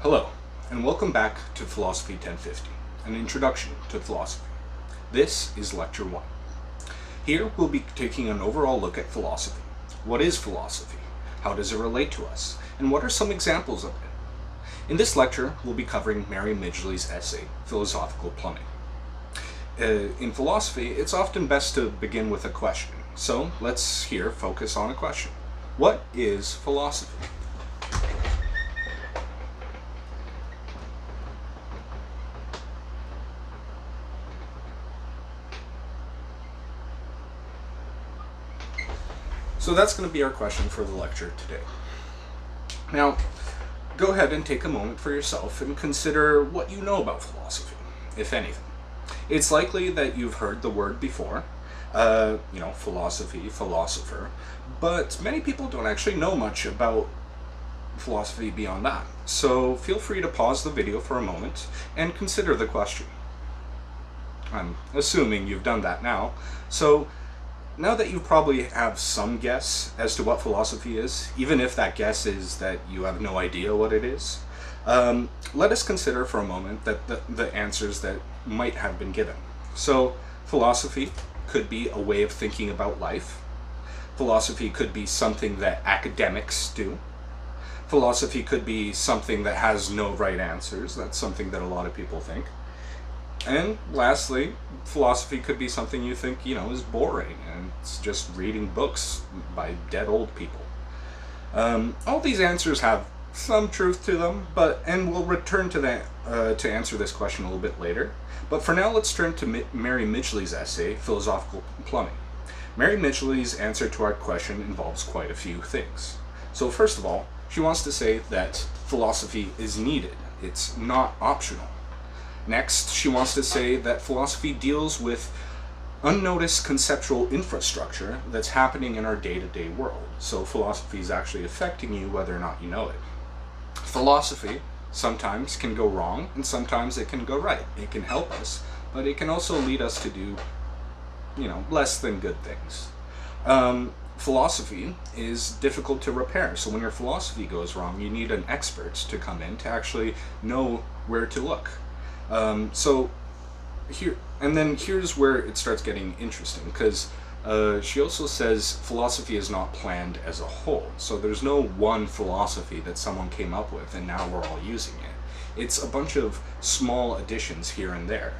Hello, and welcome back to Philosophy 1050, an introduction to philosophy. This is Lecture 1. Here we'll be taking an overall look at philosophy. What is philosophy? How does it relate to us? And what are some examples of it? In this lecture, we'll be covering Mary Midgley's essay, Philosophical Plumbing. In philosophy, it's often best to begin with a question. So let's here focus on a question. What is philosophy? So that's going to be our question for the lecture today. Now, go ahead and take a moment for yourself and consider what you know about philosophy, if anything. It's likely that you've heard the word before, philosophy, philosopher, but many people don't actually know much about philosophy beyond that. So feel free to pause the video for a moment and consider the question. I'm assuming you've done that now. So now that you probably have some guess as to what philosophy is, even if that guess is that you have no idea what it is, let us consider for a moment that the answers that might have been given. So philosophy could be a way of thinking about life. Philosophy could be something that academics do. Philosophy could be something that has no right answers. That's something that a lot of people think. And lastly, philosophy could be something you think, is boring, and it's just reading books by dead old people. All these answers have some truth to them, and we'll return to that to answer this question a little bit later. But for now, let's turn to Mary Midgley's essay, Philosophical Plumbing. Mary Midgley's answer to our question involves quite a few things. So first of all, she wants to say that philosophy is needed. It's not optional. Next, she wants to say that philosophy deals with unnoticed conceptual infrastructure that's happening in our day-to-day world. So philosophy is actually affecting you whether or not you know it. Philosophy sometimes can go wrong, and sometimes it can go right. It can help us, but it can also lead us to do, less than good things. Philosophy is difficult to repair. So when your philosophy goes wrong, you need an expert to come in to actually know where to look. Here's where it starts getting interesting, because she also says philosophy is not planned as a whole. So there's no one philosophy that someone came up with and now we're all using it. It's a bunch of small additions here and there.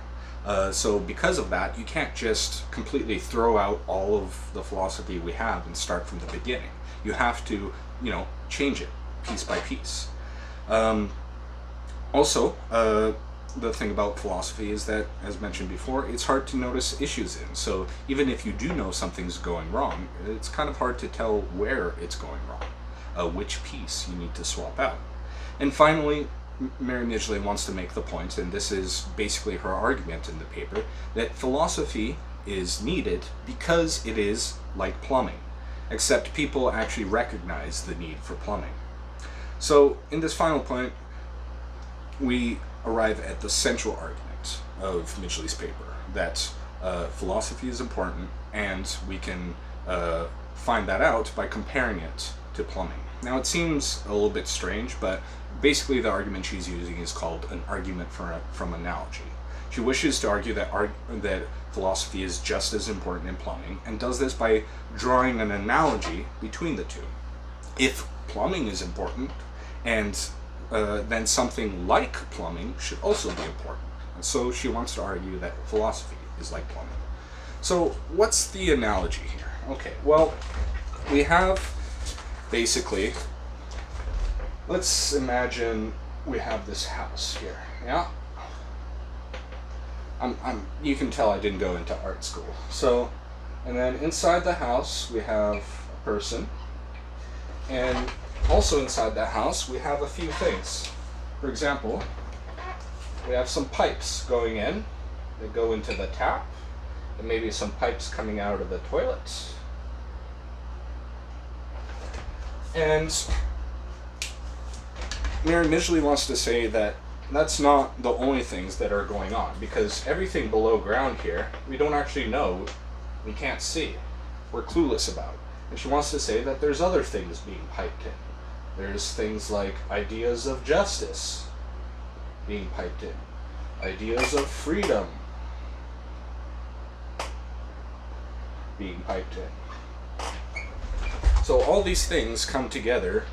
So because of that, you can't just completely throw out all of the philosophy we have and start from the beginning. You have to, change it piece by piece. The thing about philosophy is that, as mentioned before, it's hard to notice issues in. So even if you do know something's going wrong, it's kind of hard to tell where it's going wrong, which piece you need to swap out. And finally, Mary Midgley wants to make the point, and this is basically her argument in the paper, that philosophy is needed because it is like plumbing, except people actually recognize the need for plumbing. So in this final point, we arrive at the central argument of Midgley's paper, that philosophy is important, and we can find that out by comparing it to plumbing. Now it seems a little bit strange, but basically the argument she's using is called an argument from analogy. She wishes to argue that philosophy is just as important in plumbing, and does this by drawing an analogy between the two. If plumbing is important, and then something like plumbing should also be important. And so she wants to argue that philosophy is like plumbing. So what's the analogy here? Okay, well, we have basically, let's imagine we have this house here, yeah? You can tell I didn't go into art school. So, and then inside the house we have a person, and also inside that house we have a few things. For example, we have some pipes going in that go into the tap, and maybe some pipes coming out of the toilet. And Mary Midgley wants to say that that's not the only things that are going on, because everything below ground here we don't actually know, we can't see, we're clueless about. And she wants to say that there's other things being piped in. There's things like ideas of justice, being piped in. Ideas of freedom being piped in. So all these things come together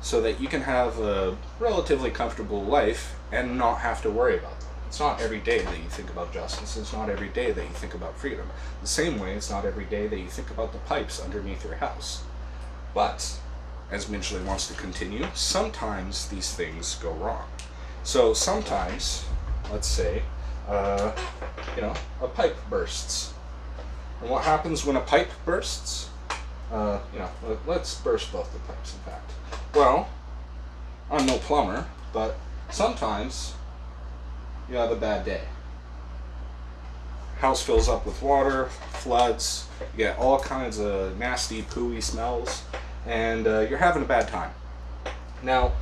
so that you can have a relatively comfortable life and not have to worry about them. It's not every day that you think about justice. It's not every day that you think about freedom. The same way, it's not every day that you think about the pipes underneath your house. But, as Midgley wants to continue, sometimes these things go wrong. So sometimes, let's say, a pipe bursts. And what happens when a pipe bursts? Let's burst both the pipes, in fact. Well, I'm no plumber, but sometimes you have a bad day. House fills up with water, floods, you get all kinds of nasty, pooey smells, and you're having a bad time. Now,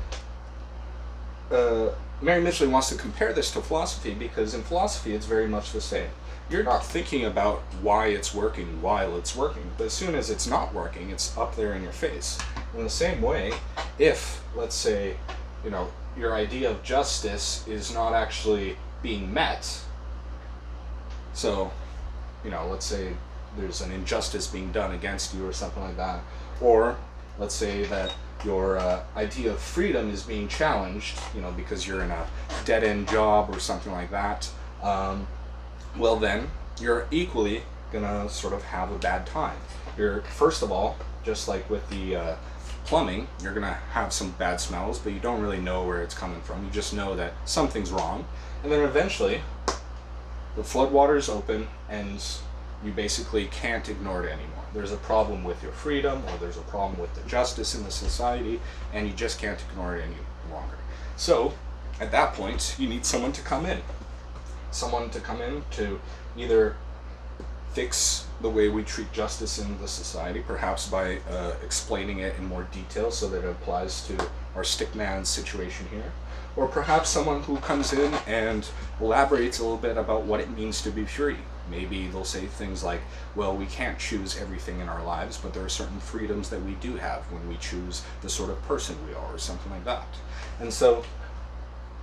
Mary Midgley wants to compare this to philosophy because in philosophy it's very much the same. You're not thinking about why it's working while it's working, but as soon as it's not working, it's up there in your face. In the same way, if, let's say, your idea of justice is not actually being met, so, let's say there's an injustice being done against you or something like that, or let's say that your idea of freedom is being challenged, because you're in a dead-end job or something like that, well then, you're equally gonna sort of have a bad time. You're, first of all, just like with the plumbing, you're gonna have some bad smells, but you don't really know where it's coming from. You just know that something's wrong, and then eventually, the floodwaters open, and you basically can't ignore it anymore. There's a problem with your freedom, or there's a problem with the justice in the society, and you just can't ignore it any longer. So, at that point, you need someone to come in. Someone to come in to either fix the way we treat justice in the society, perhaps by explaining it in more detail so that it applies to our stickman situation here, or perhaps someone who comes in and elaborates a little bit about what it means to be free. Maybe they'll say things like, well, we can't choose everything in our lives, but there are certain freedoms that we do have when we choose the sort of person we are, or something like that. And so,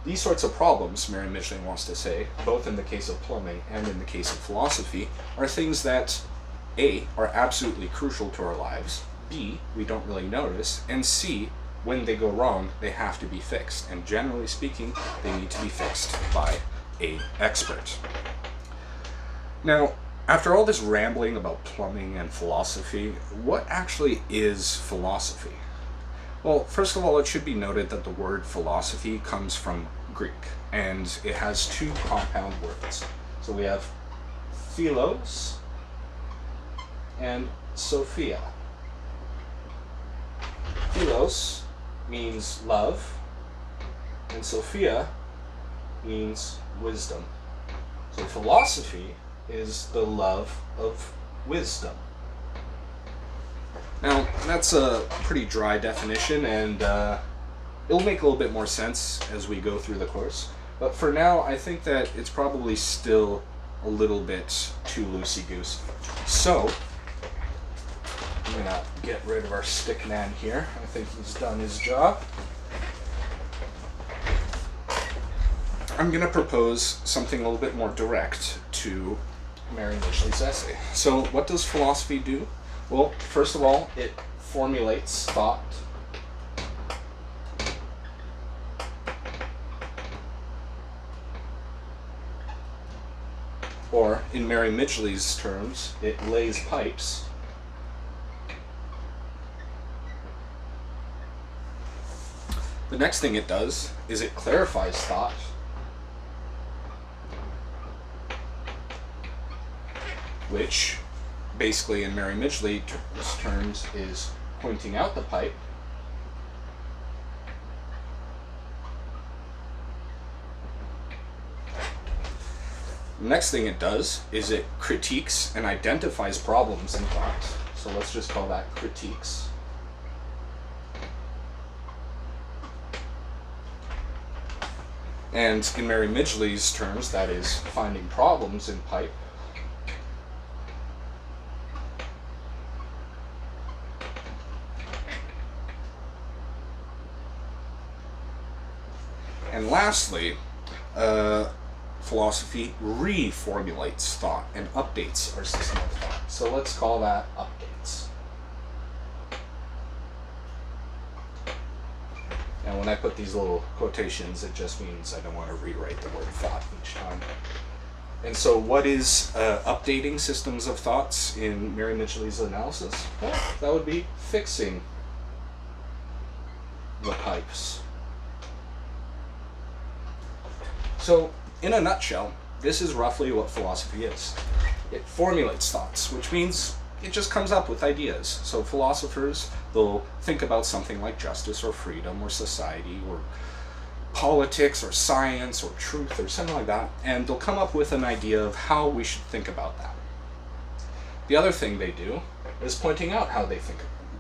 these sorts of problems, Mary Midgley wants to say, both in the case of plumbing and in the case of philosophy, are things that, A, are absolutely crucial to our lives, B, we don't really notice, and C, when they go wrong, they have to be fixed. And generally speaking, they need to be fixed by an expert. Now, after all this rambling about plumbing and philosophy, what actually is philosophy? Well, first of all, it should be noted that the word philosophy comes from Greek, and it has two compound words. So we have philos and sophia. Philos means love, and sophia means wisdom. So philosophy is the love of wisdom. Now, that's a pretty dry definition, and it'll make a little bit more sense as we go through the course. But for now, I think that it's probably still a little bit too loosey-goosey. So, I'm going to get rid of our stick man here. I think he's done his job. I'm going to propose something a little bit more direct to Mary Midgley's essay. So, what does philosophy do? Well, first of all, it formulates thought. Or, in Mary Midgley's terms, it lays pipes. The next thing it does is it clarifies thought. Which, basically in Mary Midgley's terms, is pointing out the pipe. The next thing it does is it critiques and identifies problems in thought. So let's just call that critiques. And in Mary Midgley's terms, that is finding problems in pipe. And lastly, philosophy reformulates thought and updates our system of thought. So let's call that updates. And when I put these little quotations, it just means I don't want to rewrite the word thought each time. And so what is updating systems of thoughts in Mary Midgley's analysis? Well, that would be fixing the pipes. So, in a nutshell, this is roughly what philosophy is. It formulates thoughts, which means it just comes up with ideas. So philosophers, they'll think about something like justice or freedom or society or politics or science or truth or something like that, and they'll come up with an idea of how we should think about that. The other thing they do is pointing out how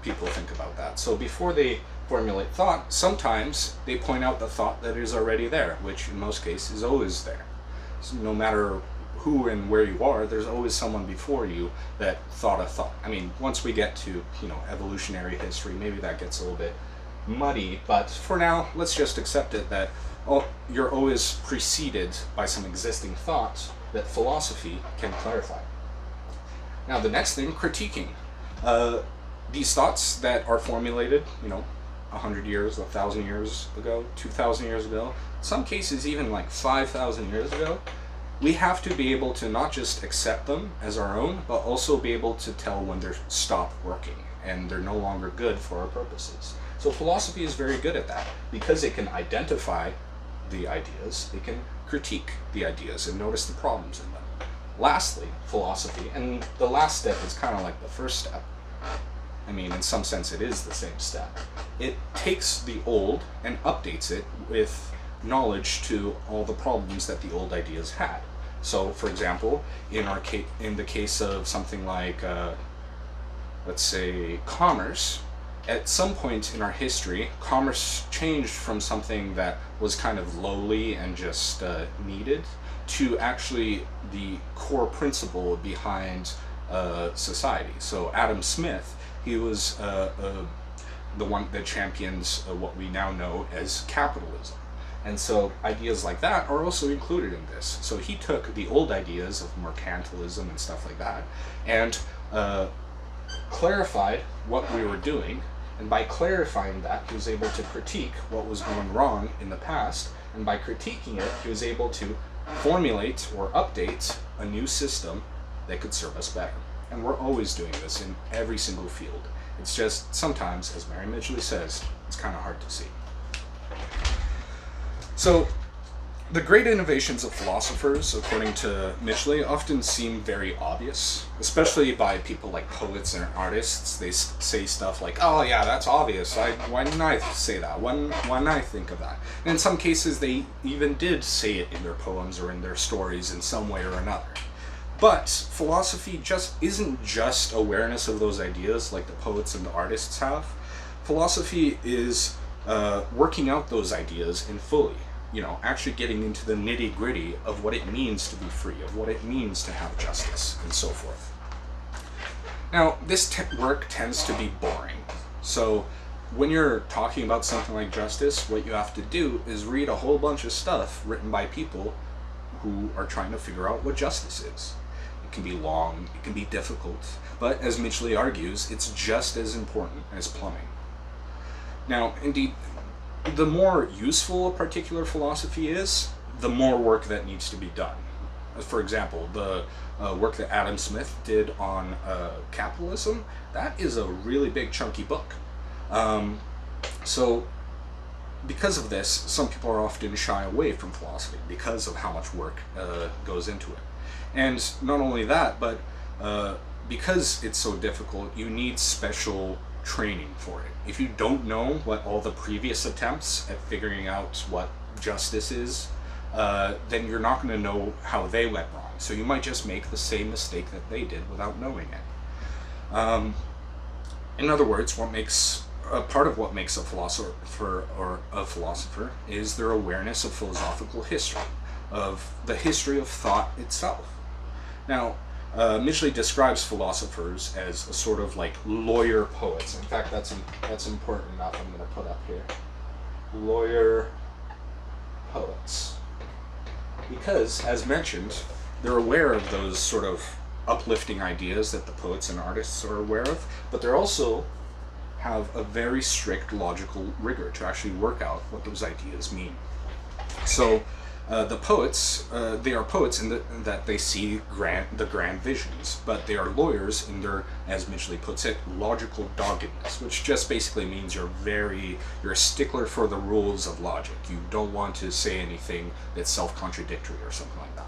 people think about that. So before they formulate thought, sometimes they point out the thought that is already there, which in most cases is always there. So no matter who and where you are, there's always someone before you that thought a thought. I mean, once we get to, evolutionary history, maybe that gets a little bit muddy, but for now, let's just accept it that you're always preceded by some existing thoughts that philosophy can clarify. Now, the next thing, critiquing. These thoughts that are formulated, 100 years, 1,000 years ago, 2,000 years ago, in some cases even like 5,000 years ago, we have to be able to not just accept them as our own, but also be able to tell when they're stopped working and they're no longer good for our purposes. So philosophy is very good at that. Because it can identify the ideas, it can critique the ideas and notice the problems in them. Lastly, philosophy, and the last step is kind of like the first step. I mean, in some sense, it is the same step. It takes the old and updates it with knowledge to all the problems that the old ideas had. So, for example, in the case of something like, let's say, commerce, at some point in our history, commerce changed from something that was kind of lowly and just needed to actually the core principle behind society. So Adam Smith, he was the one that champions what we now know as capitalism. And so ideas like that are also included in this. So he took the old ideas of mercantilism and stuff like that and clarified what we were doing. And by clarifying that, he was able to critique what was going wrong in the past. And by critiquing it, he was able to formulate or update a new system that could serve us better. And we're always doing this in every single field. It's just sometimes, as Mary Midgley says, it's kind of hard to see. So, the great innovations of philosophers, according to Midgley, often seem very obvious, especially by people like poets and artists. They say stuff like, oh yeah, that's obvious. Why didn't I say that? Why didn't I think of that? And in some cases, they even did say it in their poems or in their stories in some way or another. But philosophy just isn't just awareness of those ideas like the poets and the artists have. Philosophy is working out those ideas in fully. Actually getting into the nitty-gritty of what it means to be free, of what it means to have justice, and so forth. Now, this work tends to be boring. So, when you're talking about something like justice, what you have to do is read a whole bunch of stuff written by people who are trying to figure out what justice is. It can be long, it can be difficult, but as Midgley argues, it's just as important as plumbing. Now, indeed, the more useful a particular philosophy is, the more work that needs to be done. For example, the work that Adam Smith did on capitalism, that is a really big chunky book. So because of this, some people are often shy away from philosophy because of how much work goes into it. And not only that, but because it's so difficult, you need special training for it. If you don't know what all the previous attempts at figuring out what justice is, then you're not going to know how they went wrong. So you might just make the same mistake that they did without knowing it. In other words, part of what makes a philosopher is their awareness of philosophical history, of the history of thought itself. Now, Midgley describes philosophers as a sort of like lawyer poets. In fact, that's important enough. I'm going to put up here. Lawyer poets. because, as mentioned, they're aware of those sort of uplifting ideas that the poets and artists are aware of, but they're also have a very strict logical rigor to actually work out what those ideas mean. So the poets, they are poets in that they see the grand visions, but they are lawyers in their, as Midgley puts it, logical doggedness, which just basically means you're a stickler for the rules of logic. You don't want to say anything that's self-contradictory or something like that.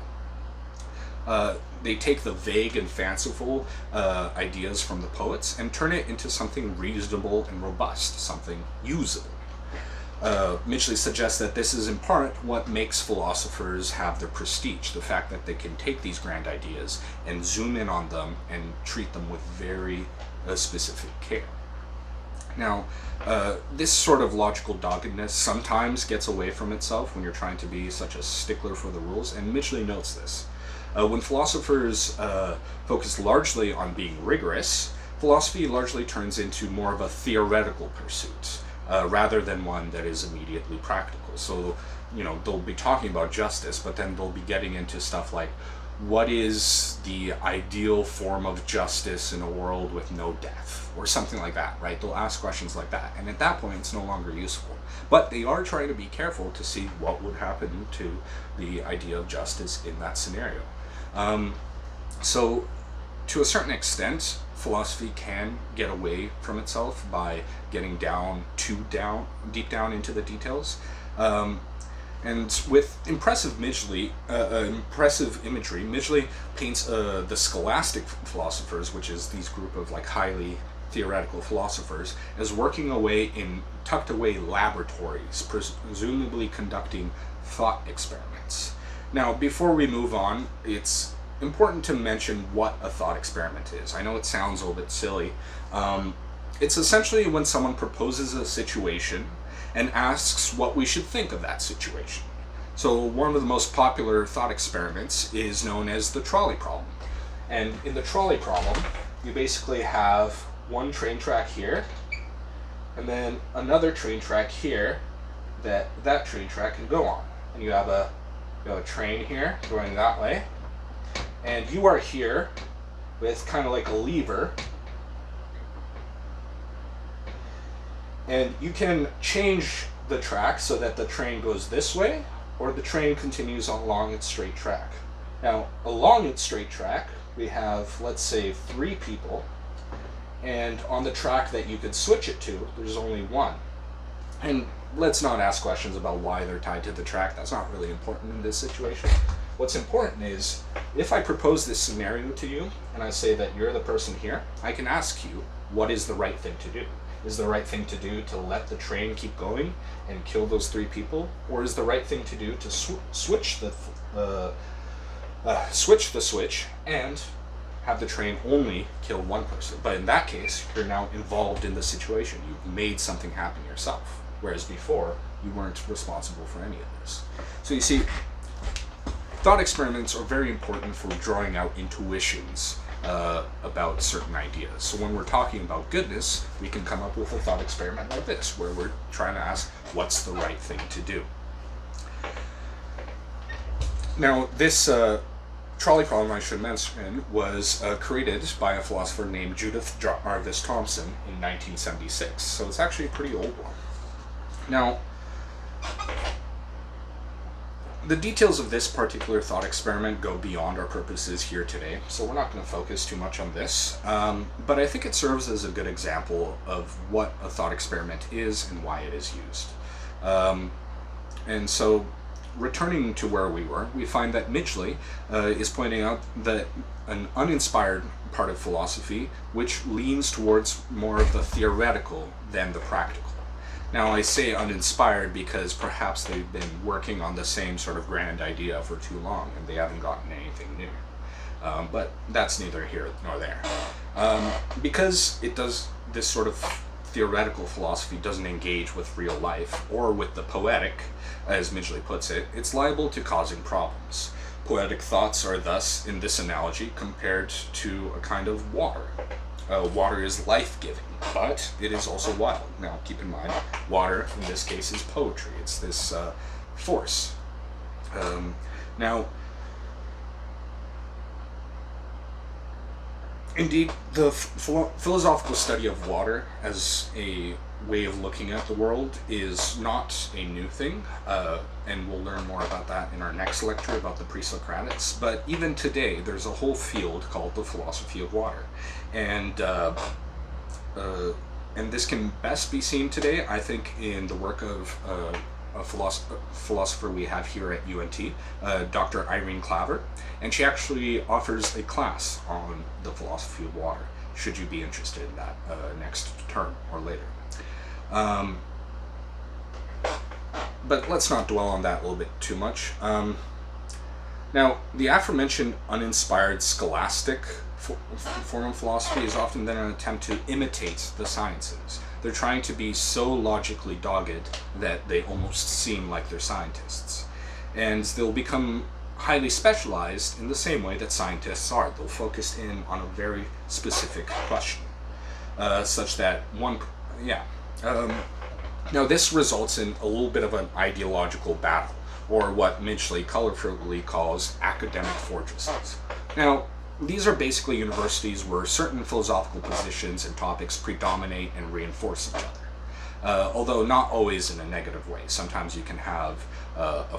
They take the vague and fanciful ideas from the poets and turn it into something reasonable and robust, something usable. Midgley suggests that this is in part what makes philosophers have their prestige, the fact that they can take these grand ideas and zoom in on them and treat them with very specific care. Now, this sort of logical doggedness sometimes gets away from itself when you're trying to be such a stickler for the rules, and Midgley notes this. When philosophers focus largely on being rigorous, philosophy largely turns into more of a theoretical pursuit, rather than one that is immediately practical. So, they'll be talking about justice, but then they'll be getting into stuff like, what is the ideal form of justice in a world with no death? Or something like that, right? They'll ask questions like that, and at that point it's no longer useful. But they are trying to be careful to see what would happen to the idea of justice in that scenario. So, to a certain extent, philosophy can get away from itself by getting deep down into the details. And with impressive imagery, Midgley paints the scholastic philosophers, which is these group of highly theoretical philosophers, as working away in tucked away laboratories, presumably conducting thought experiments. Now, before we move on, it's important to mention what a thought experiment is. I know it sounds a little bit silly. It's essentially when someone proposes a situation and asks what we should think of that situation. So one of the most popular thought experiments is known as the trolley problem. And in the trolley problem, you basically have one train track here, and then another train track here that train track can go on. And you have a train here going that way, and you are here with kind of like a lever, and you can change the track so that the train goes this way, or the train continues along its straight track. Now, along its straight track, we have, let's say, 3 people, and on the track that you could switch it to, there's only 1. And let's not ask questions about why they're tied to the track. That's not really important in this situation. What's important is, if I propose this scenario to you, and I say that you're the person here, I can ask you, what is the right thing to do? Is the right thing to do to let the train keep going and kill those 3 people? Or is the right thing to do to switch the switch and have the train only kill 1 person? But in that case, you're now involved in the situation. You've made something happen yourself. Whereas before, you weren't responsible for any of this. So you see, thought experiments are very important for drawing out intuitions about certain ideas. So when we're talking about goodness, we can come up with a thought experiment like this, where we're trying to ask, what's the right thing to do? Now, this trolley problem, I should mention, was created by a philosopher named Judith Jarvis Thomson in 1976. So it's actually a pretty old one. Now, the details of this particular thought experiment go beyond our purposes here today, so we're not going to focus too much on this, but I think it serves as a good example of what a thought experiment is and why it is used. And so, returning to where we were, we find that Midgley is pointing out that an uninspired part of philosophy which leans towards more of the theoretical than the practical. Now, I say uninspired because perhaps they've been working on the same sort of grand idea for too long and they haven't gotten anything new. But that's neither here nor there. Because this sort of theoretical philosophy doesn't engage with real life or with the poetic, as Midgley puts it, it's liable to causing problems. Poetic thoughts are thus, in this analogy, compared to a kind of water. Water is life-giving, but it is also wild. Now, keep in mind, water, in this case, is poetry. It's this force. Now, indeed, the philosophical study of water as a way of looking at the world is not a new thing, and we'll learn more about that in our next lecture about the pre-Socratics. But even today, there's a whole field called the philosophy of water, and and this can best be seen today, I think, in the work of a philosopher we have here at UNT, Dr. Irene Claver, and she actually offers a class on the philosophy of water, should you be interested in that next term or later. But let's not dwell on that a little bit too much. Now, the aforementioned uninspired scholastic form of philosophy is often then an attempt to imitate the sciences. They're trying to be so logically dogged that they almost seem like they're scientists. And they'll become highly specialized in the same way that scientists are. They'll focus in on a very specific question, such that now this results in a little bit of an ideological battle, or what Midgley colorfully calls academic fortresses. Now, these are basically universities where certain philosophical positions and topics predominate and reinforce each other. Although not always in a negative way. Sometimes you can have a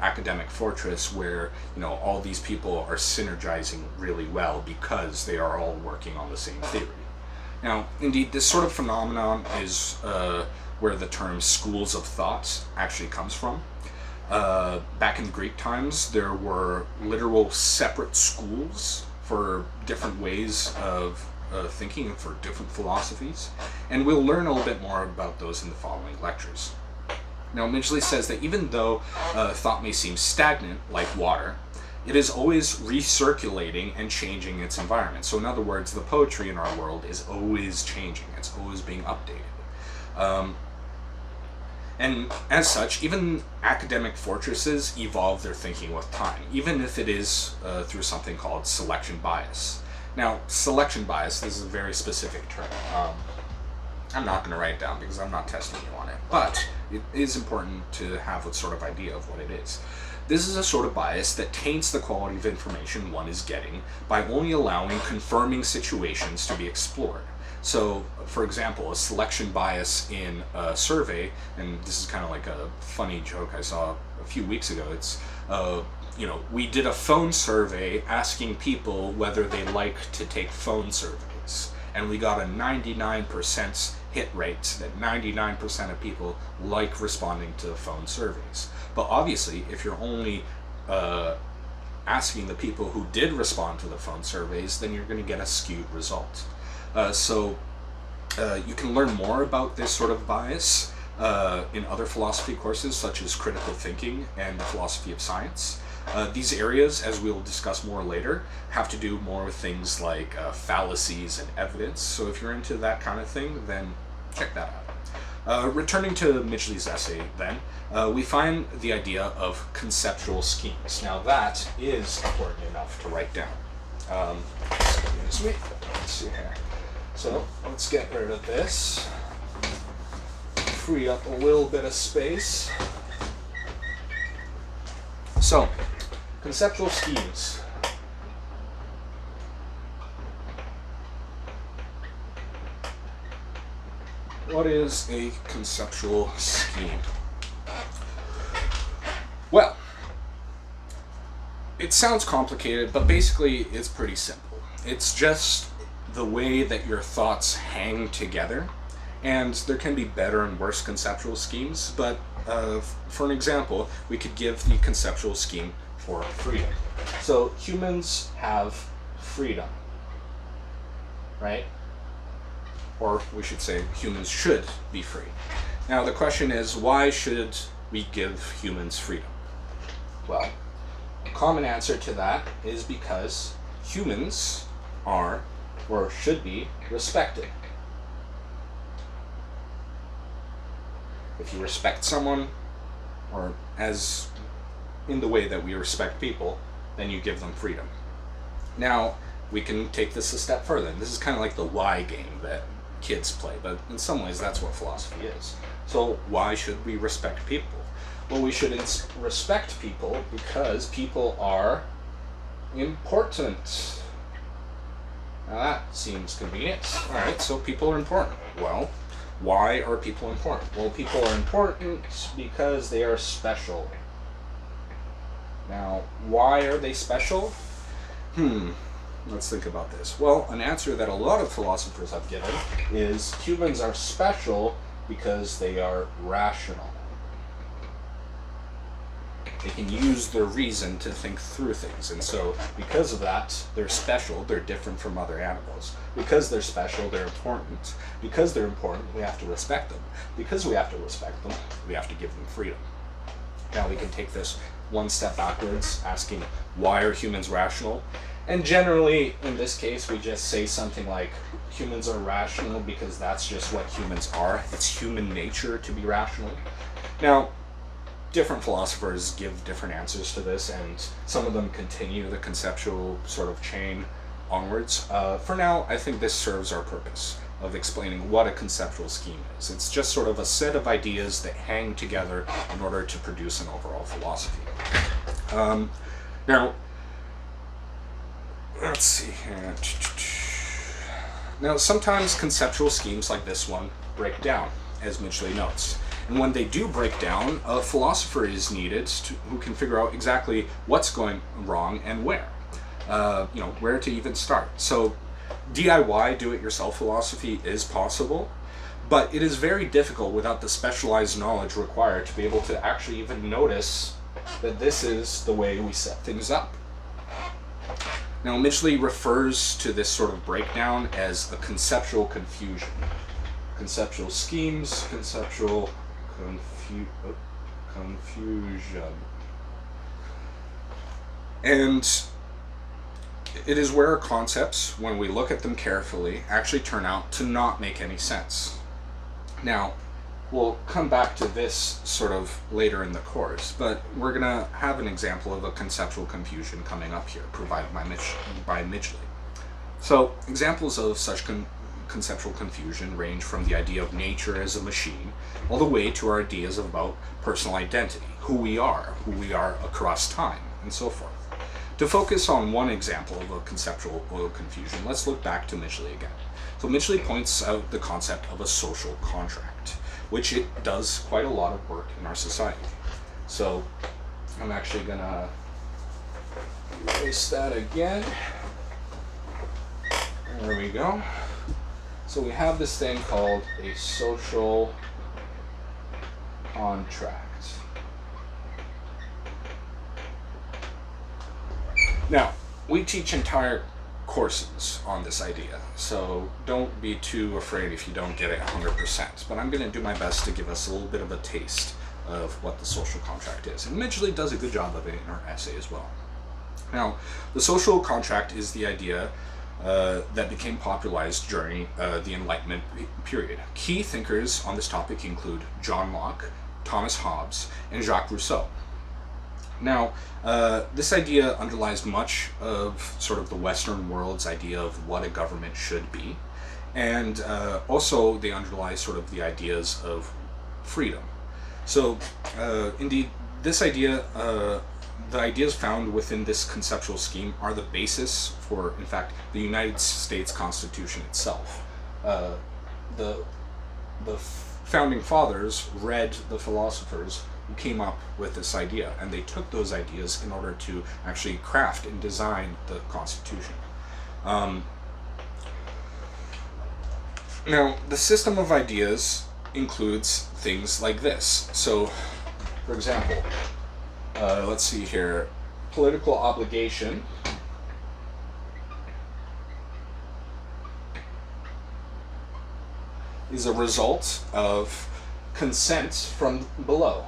academic fortress where all these people are synergizing really well because they are all working on the same theory. Now, indeed, this sort of phenomenon is where the term schools of thought actually comes from. Back in Greek times, there were literal separate schools for different ways of thinking and for different philosophies, and we'll learn a little bit more about those in the following lectures. Now, Midgley says that even though thought may seem stagnant, like water, it is always recirculating and changing its environment. So in other words, the poetry in our world is always changing, it's always being updated. And as such, even academic fortresses evolve their thinking with time, even if it is through something called selection bias. Now, selection bias, this is a very specific term. I'm not going to write it down because I'm not testing you on it, but it is important to have a sort of idea of what it is. This is a sort of bias that taints the quality of information one is getting by only allowing confirming situations to be explored. So, for example, a selection bias in a survey, and this is kind of like a funny joke I saw a few weeks ago, it's, we did a phone survey asking people whether they like to take phone surveys, and we got a 99% hit rate, that 99% of people like responding to phone surveys. But obviously, if you're only asking the people who did respond to the phone surveys, then you're going to get a skewed result. So you can learn more about this sort of bias in other philosophy courses, such as critical thinking and the philosophy of science. These areas, as we'll discuss more later, have to do more with things like fallacies and evidence. So if you're into that kind of thing, then check that out. Returning to Midgley's essay, then, we find the idea of conceptual schemes. Now that is important enough to write down. Excuse me. Let's see here. So let's get rid of this. Free up a little bit of space. So, conceptual schemes. What is a conceptual scheme? Well, it sounds complicated, but basically it's pretty simple. It's just the way that your thoughts hang together, and there can be better and worse conceptual schemes, but for an example, we could give the conceptual scheme for freedom. So humans have freedom, right? Or we should say humans should be free. Now the question is, why should we give humans freedom? Well, a common answer to that is because humans are, or should be, respected. If you respect someone, or as in the way that we respect people, then you give them freedom. Now, we can take this a step further. This is kind of like the why game that kids play, but in some ways that's what philosophy is. So why should we respect people? Well, we should respect people because people are important. Now that seems convenient. Alright, so people are important. Well, why are people important? Well, people are important because they are special. Now, why are they special? Let's think about this. Well, an answer that a lot of philosophers have given is humans are special because they are rational. They can use their reason to think through things, and so because of that, they're special, they're different from other animals. Because they're special, they're important. Because they're important, we have to respect them. Because we have to respect them, we have to give them freedom. Now we can take this one step backwards, asking why are humans rational? And generally, in this case, we just say something like humans are rational because that's just what humans are. It's human nature to be rational. Now, different philosophers give different answers to this, and some of them continue the conceptual sort of chain onwards. For now, I think this serves our purpose of explaining what a conceptual scheme is. It's just sort of a set of ideas that hang together in order to produce an overall philosophy. Now, let's see here. Now, sometimes conceptual schemes like this one break down, as Midgley notes. And when they do break down, a philosopher is needed who can figure out exactly what's going wrong and where. Where to even start. So DIY, do-it-yourself philosophy is possible, but it is very difficult without the specialized knowledge required to be able to actually even notice that this is the way we set things up. Now, Midgley refers to this sort of breakdown as a conceptual confusion. Conceptual schemes, conceptual confusion. And it is where concepts, when we look at them carefully, actually turn out to not make any sense. Now, we'll come back to this sort of later in the course, but we're going to have an example of a conceptual confusion coming up here, provided by Midgley. So, examples of such conceptual confusion range from the idea of nature as a machine, all the way to our ideas about personal identity, who we are across time, and so forth. To focus on one example of a conceptual confusion, let's look back to Midgley again. So Midgley points out the concept of a social contract, which it does quite a lot of work in our society. So I'm actually gonna erase that again. There we go. So we have this thing called a social contract. Now, we teach entire courses on this idea, so don't be too afraid if you don't get it 100%, but I'm going to do my best to give us a little bit of a taste of what the social contract is, and Midgley does a good job of it in our essay as well. Now, the social contract is the idea that became popularized during the Enlightenment period. Key thinkers on this topic include John Locke, Thomas Hobbes, and Jacques Rousseau. Now, this idea underlies much of sort of the Western world's idea of what a government should be, and also they underlie sort of the ideas of freedom. So, indeed, this idea, the ideas found within this conceptual scheme are the basis for, in fact, the United States Constitution itself. The founding fathers read the philosophers who came up with this idea, and they took those ideas in order to actually craft and design the Constitution. Now, the system of ideas includes things like this. So, for example, let's see here, political obligation is a result of consent from below.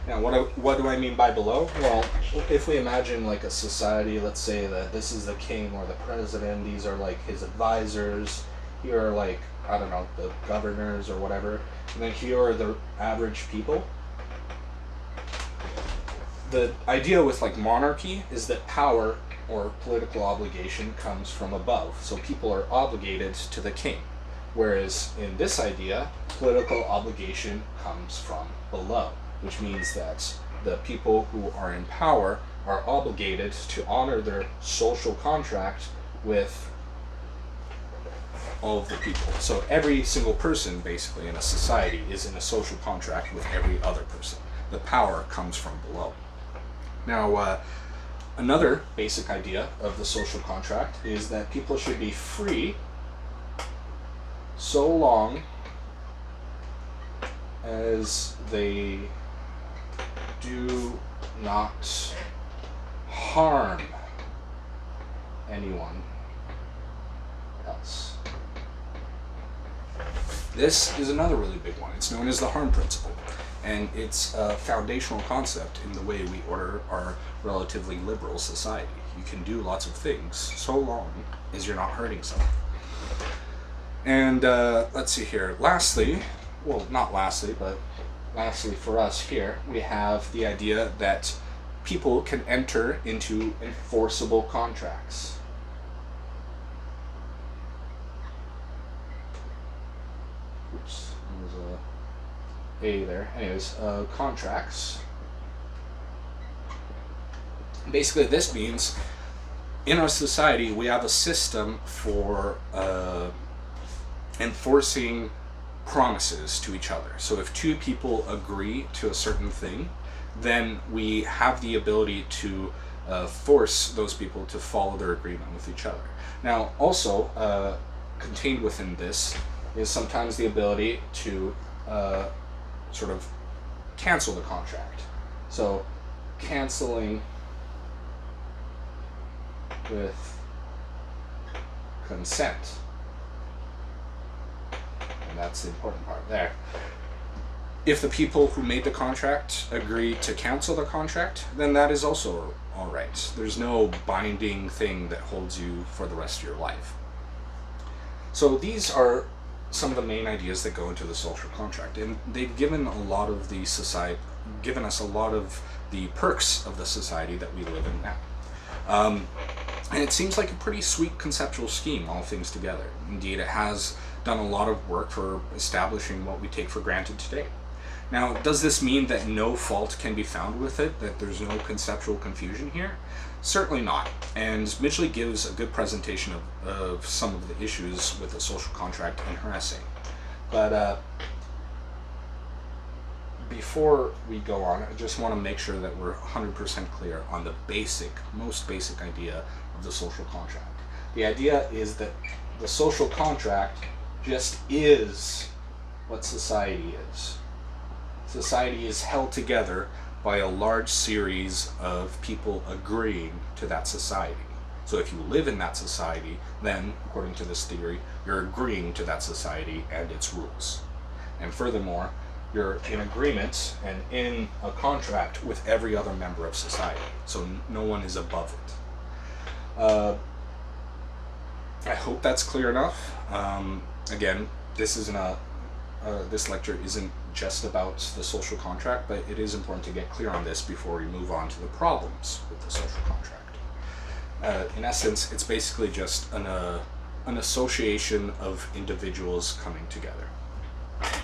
Now, what do I mean by below? Well, if we imagine like a society, let's say that this is the king or the president, these are like his advisors, here are like, I don't know, the governors or whatever, and then here are the average people. the idea with like monarchy is that power or political obligation comes from above. So people are obligated to the king. Whereas in this idea, political obligation comes from below, which means that the people who are in power are obligated to honor their social contract with all of the people. So every single person basically in a society is in a social contract with every other person. The power comes from below. Now, another basic idea of the social contract is that people should be free so long as they do not harm anyone else. This is another really big one. It's known as the harm principle, and it's a foundational concept in the way we order our relatively liberal society. You can do lots of things so long as you're not hurting someone. And let's see here. Lastly, well, not lastly, but lastly for us here, we have the idea that people can enter into enforceable contracts. Oops, there's a there. Anyways, contracts. Basically, this means in our society we have a system for enforcing promises to each other. So if two people agree to a certain thing, then we have the ability to force those people to follow their agreement with each other. Now, also contained within this is sometimes the ability to sort of cancel the contract. So canceling with consent. And that's the important part there. If the people who made the contract agree to cancel the contract, then that is also all right. There's no binding thing that holds you for the rest of your life. So these are some of the main ideas that go into the social contract, and they've given a lot of the society, given us a lot of the perks of the society that we live in now. And it seems like a pretty sweet conceptual scheme, all things together. Indeed, it has done a lot of work for establishing what we take for granted today. Now, does this mean that no fault can be found with it, that there's no conceptual confusion here? Certainly not. And Midgley gives a good presentation of some of the issues with the social contract in her essay. But before we go on, I just want to make sure that we're 100% clear on the most basic idea of the social contract. The idea is that the social contract just is what society is. Society is held together by a large series of people agreeing to that society. So if you live in that society, then, according to this theory, you're agreeing to that society and its rules. And furthermore, you're in agreement and in a contract with every other member of society. So no one is above it. I hope that's clear enough. Again, this lecture isn't just about the social contract, but it is important to get clear on this before we move on to the problems with the social contract. In essence, it's basically just an association of individuals coming together.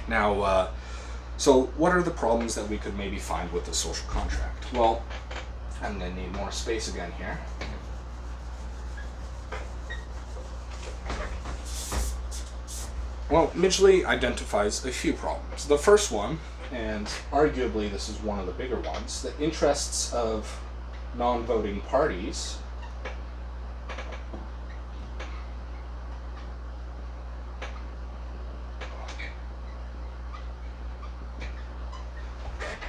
Now, so what are the problems that we could maybe find with the social contract? Well, I'm going to need more space again here. Well, Midgley identifies a few problems. The first one, and arguably this is one of the bigger ones, the interests of non-voting parties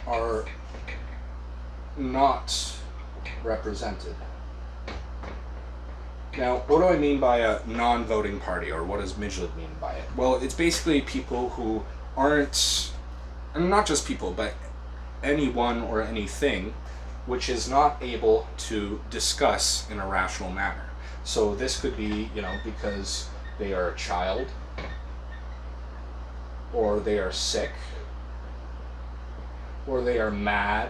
are not represented. Now, what do I mean by a non-voting party, or what does Midgley mean by it? Well, it's basically people who aren't, and not just people, but anyone or anything which is not able to discuss in a rational manner. So this could be, because they are a child, or they are sick, or they are mad,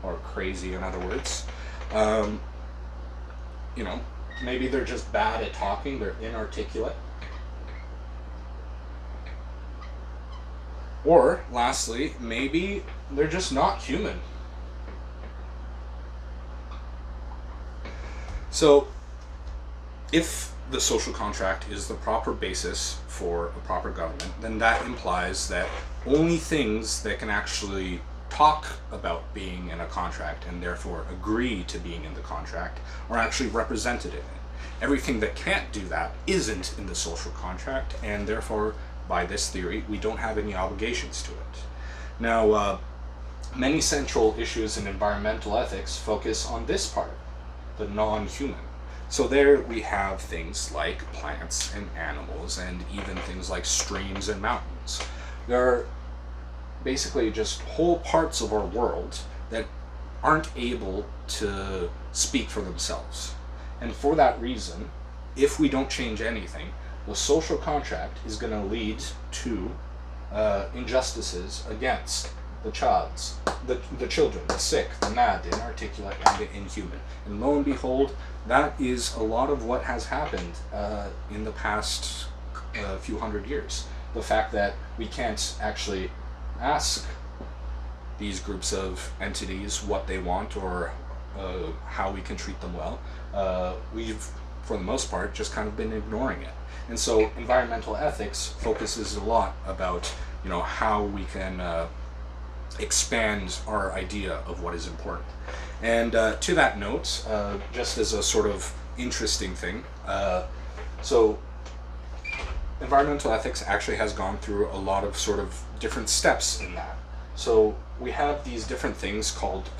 or crazy, in other words. You know, maybe they're just bad at talking, they're inarticulate. Or, lastly, maybe they're just not human. So, if the social contract is the proper basis for a proper government, then that implies that only things that can actually talk about being in a contract and therefore agree to being in the contract are actually represented in it. Everything that can't do that isn't in the social contract, and therefore, by this theory, we don't have any obligations to it. Now, many central issues in environmental ethics focus on this part, the non-human. So there we have things like plants and animals, and even things like streams and mountains. There are basically just whole parts of our world that aren't able to speak for themselves. And for that reason, if we don't change anything, the social contract is going to lead to injustices against the the children, the sick, the mad, the inarticulate, and the inhuman. And lo and behold, that is a lot of what has happened in the past few hundred years. The fact that we can't actually ask these groups of entities what they want or how we can treat them well, we've, for the most part, just kind of been ignoring it. And so environmental ethics focuses a lot about, you know, how we can expand our idea of what is important. And to that note, just as a sort of interesting thing, so environmental ethics actually has gone through a lot of sort of different steps in that. So we have these different things called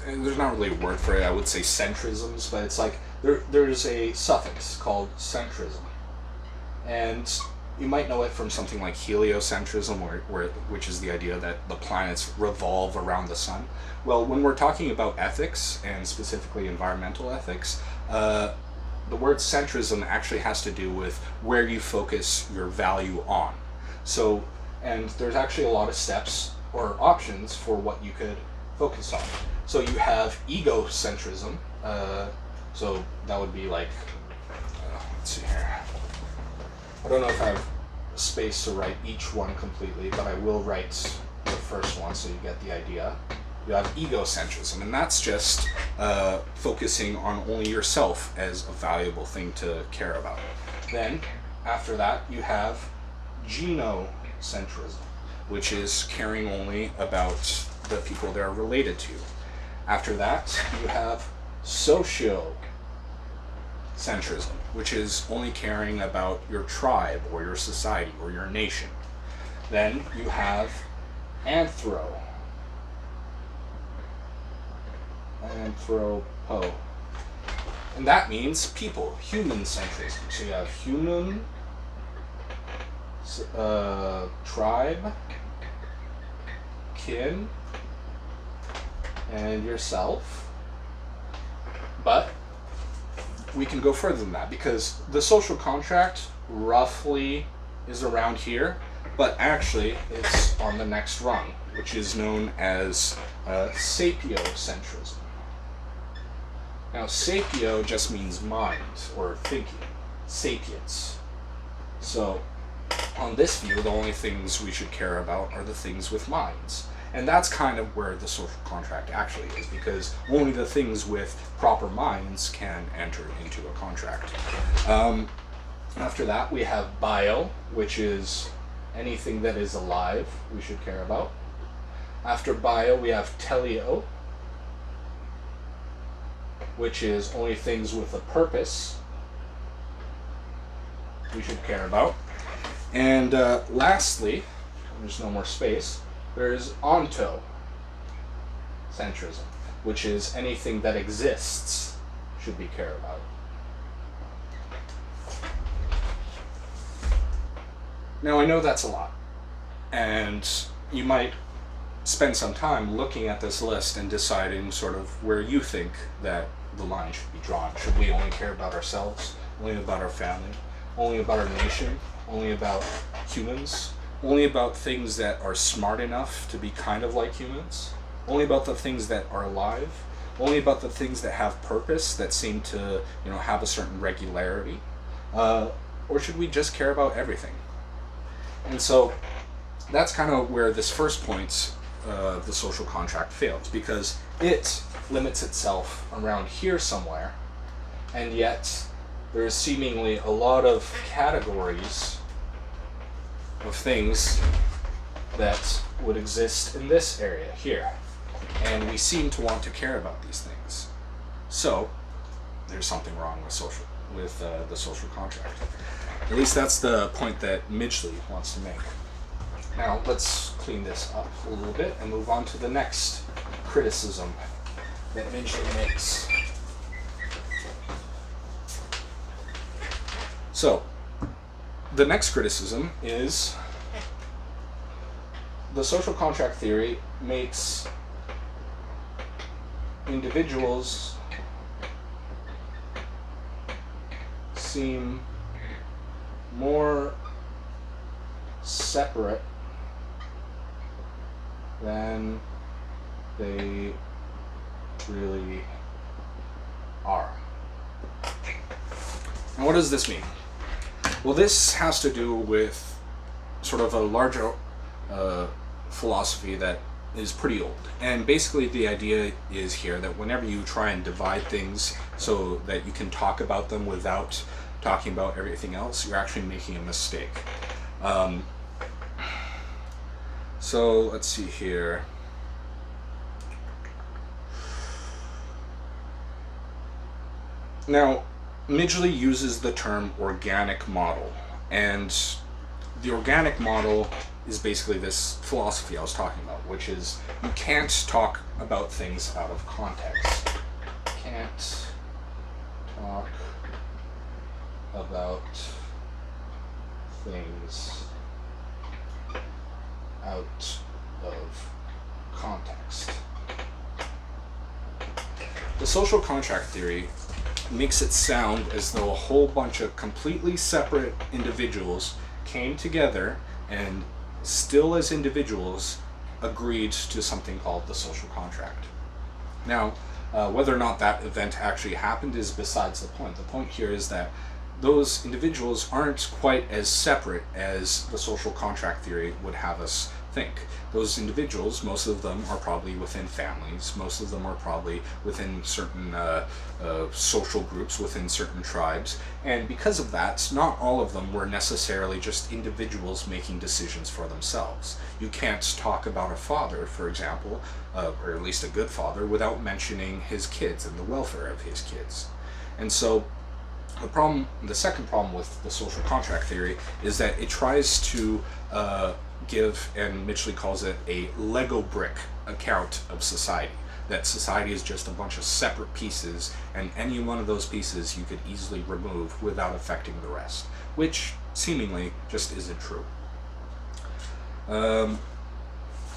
there's not really a word for it, I would say centrisms, but it's like there's a suffix called centrism. And you might know it from something like heliocentrism, which is the idea that the planets revolve around the sun. Well, when we're talking about ethics, and specifically environmental ethics, the word centrism actually has to do with where you focus your value on. So, and there's actually a lot of steps or options for what you could focus on. So you have egocentrism. So that would be like, let's see here. I don't know if I have space to write each one completely, but I will write the first one so you get the idea. You have egocentrism, and that's just focusing on only yourself as a valuable thing to care about. Then, after that, you have genocentrism, which is caring only about the people they're related to. After that, you have sociocentrism, which is only caring about your tribe or your society or your nation. Then you have anthropo. And that means people, human centrism. So you have human, tribe, kin, and yourself. But we can go further than that, because the social contract roughly is around here, but actually it's on the next rung, which is known as sapiocentrism. Now, sapio just means mind or thinking, sapience. So, on this view, the only things we should care about are the things with minds. And that's kind of where the social contract actually is, because only the things with proper minds can enter into a contract. After that, we have bio, which is anything that is alive we should care about. After bio, we have teleo, which is only things with a purpose we should care about. And lastly, there's no more space, there's ontocentrism, which is anything that exists should be cared about. Now, I know that's a lot, and you might spend some time looking at this list and deciding sort of where you think that the line should be drawn. Should we only care about ourselves, only about our family, only about our nation, only about humans? only about things that are smart enough to be kind of like humans, only about the things that are alive, only about the things that have purpose, that seem to, have a certain regularity, uh, or should we just care about everything? And so that's kind of where this first point, the social contract, fails, because it limits itself around here somewhere, and yet there is seemingly a lot of categories of things that would exist in this area here, and we seem to want to care about these things. So there's something wrong with the social contract. At least that's the point that Midgley wants to make. Now let's clean this up a little bit and move on to the next criticism that Midgley makes. So the next criticism is the social contract theory makes individuals seem more separate than they really are. And what does this mean? Well, this has to do with sort of a larger philosophy that is pretty old. And basically the idea is here that whenever you try and divide things so that you can talk about them without talking about everything else, you're actually making a mistake. So let's see here. Now, Midgley uses the term organic model, and the organic model is basically this philosophy I was talking about, which is you can't talk about things out of context. Can't talk about things out of context. The social contract theory makes it sound as though a whole bunch of completely separate individuals came together and still as individuals agreed to something called the social contract. Now, whether or not that event actually happened is besides the point. The point here is that those individuals aren't quite as separate as the social contract theory would have us think. Those individuals, most of them are probably within families, most of them are probably within certain social groups, within certain tribes, and because of that, not all of them were necessarily just individuals making decisions for themselves. You can't talk about a father, for example, or at least a good father, without mentioning his kids and the welfare of his kids. And so the second problem with the social contract theory is that it tries to give, and Midgley calls it, a Lego brick account of society. That society is just a bunch of separate pieces, and any one of those pieces you could easily remove without affecting the rest, which seemingly just isn't true. An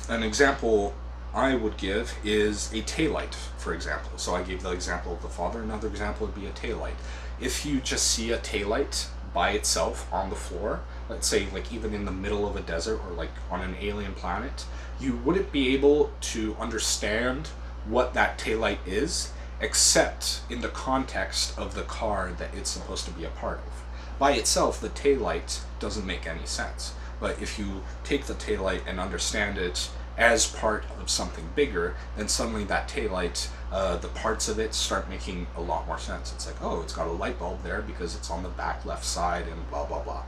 example I would give is a taillight, for example. So I gave the example of the father. Another example would be a taillight. If you just see a taillight by itself on the floor, let's say like even in the middle of a desert or like on an alien planet, you wouldn't be able to understand what that taillight is except in the context of the car that it's supposed to be a part of. By itself, the taillight doesn't make any sense. But if you take the taillight and understand it as part of something bigger, then suddenly that taillight, the parts of it start making a lot more sense. It's like, oh, it's got a light bulb there because it's on the back left side and blah, blah, blah.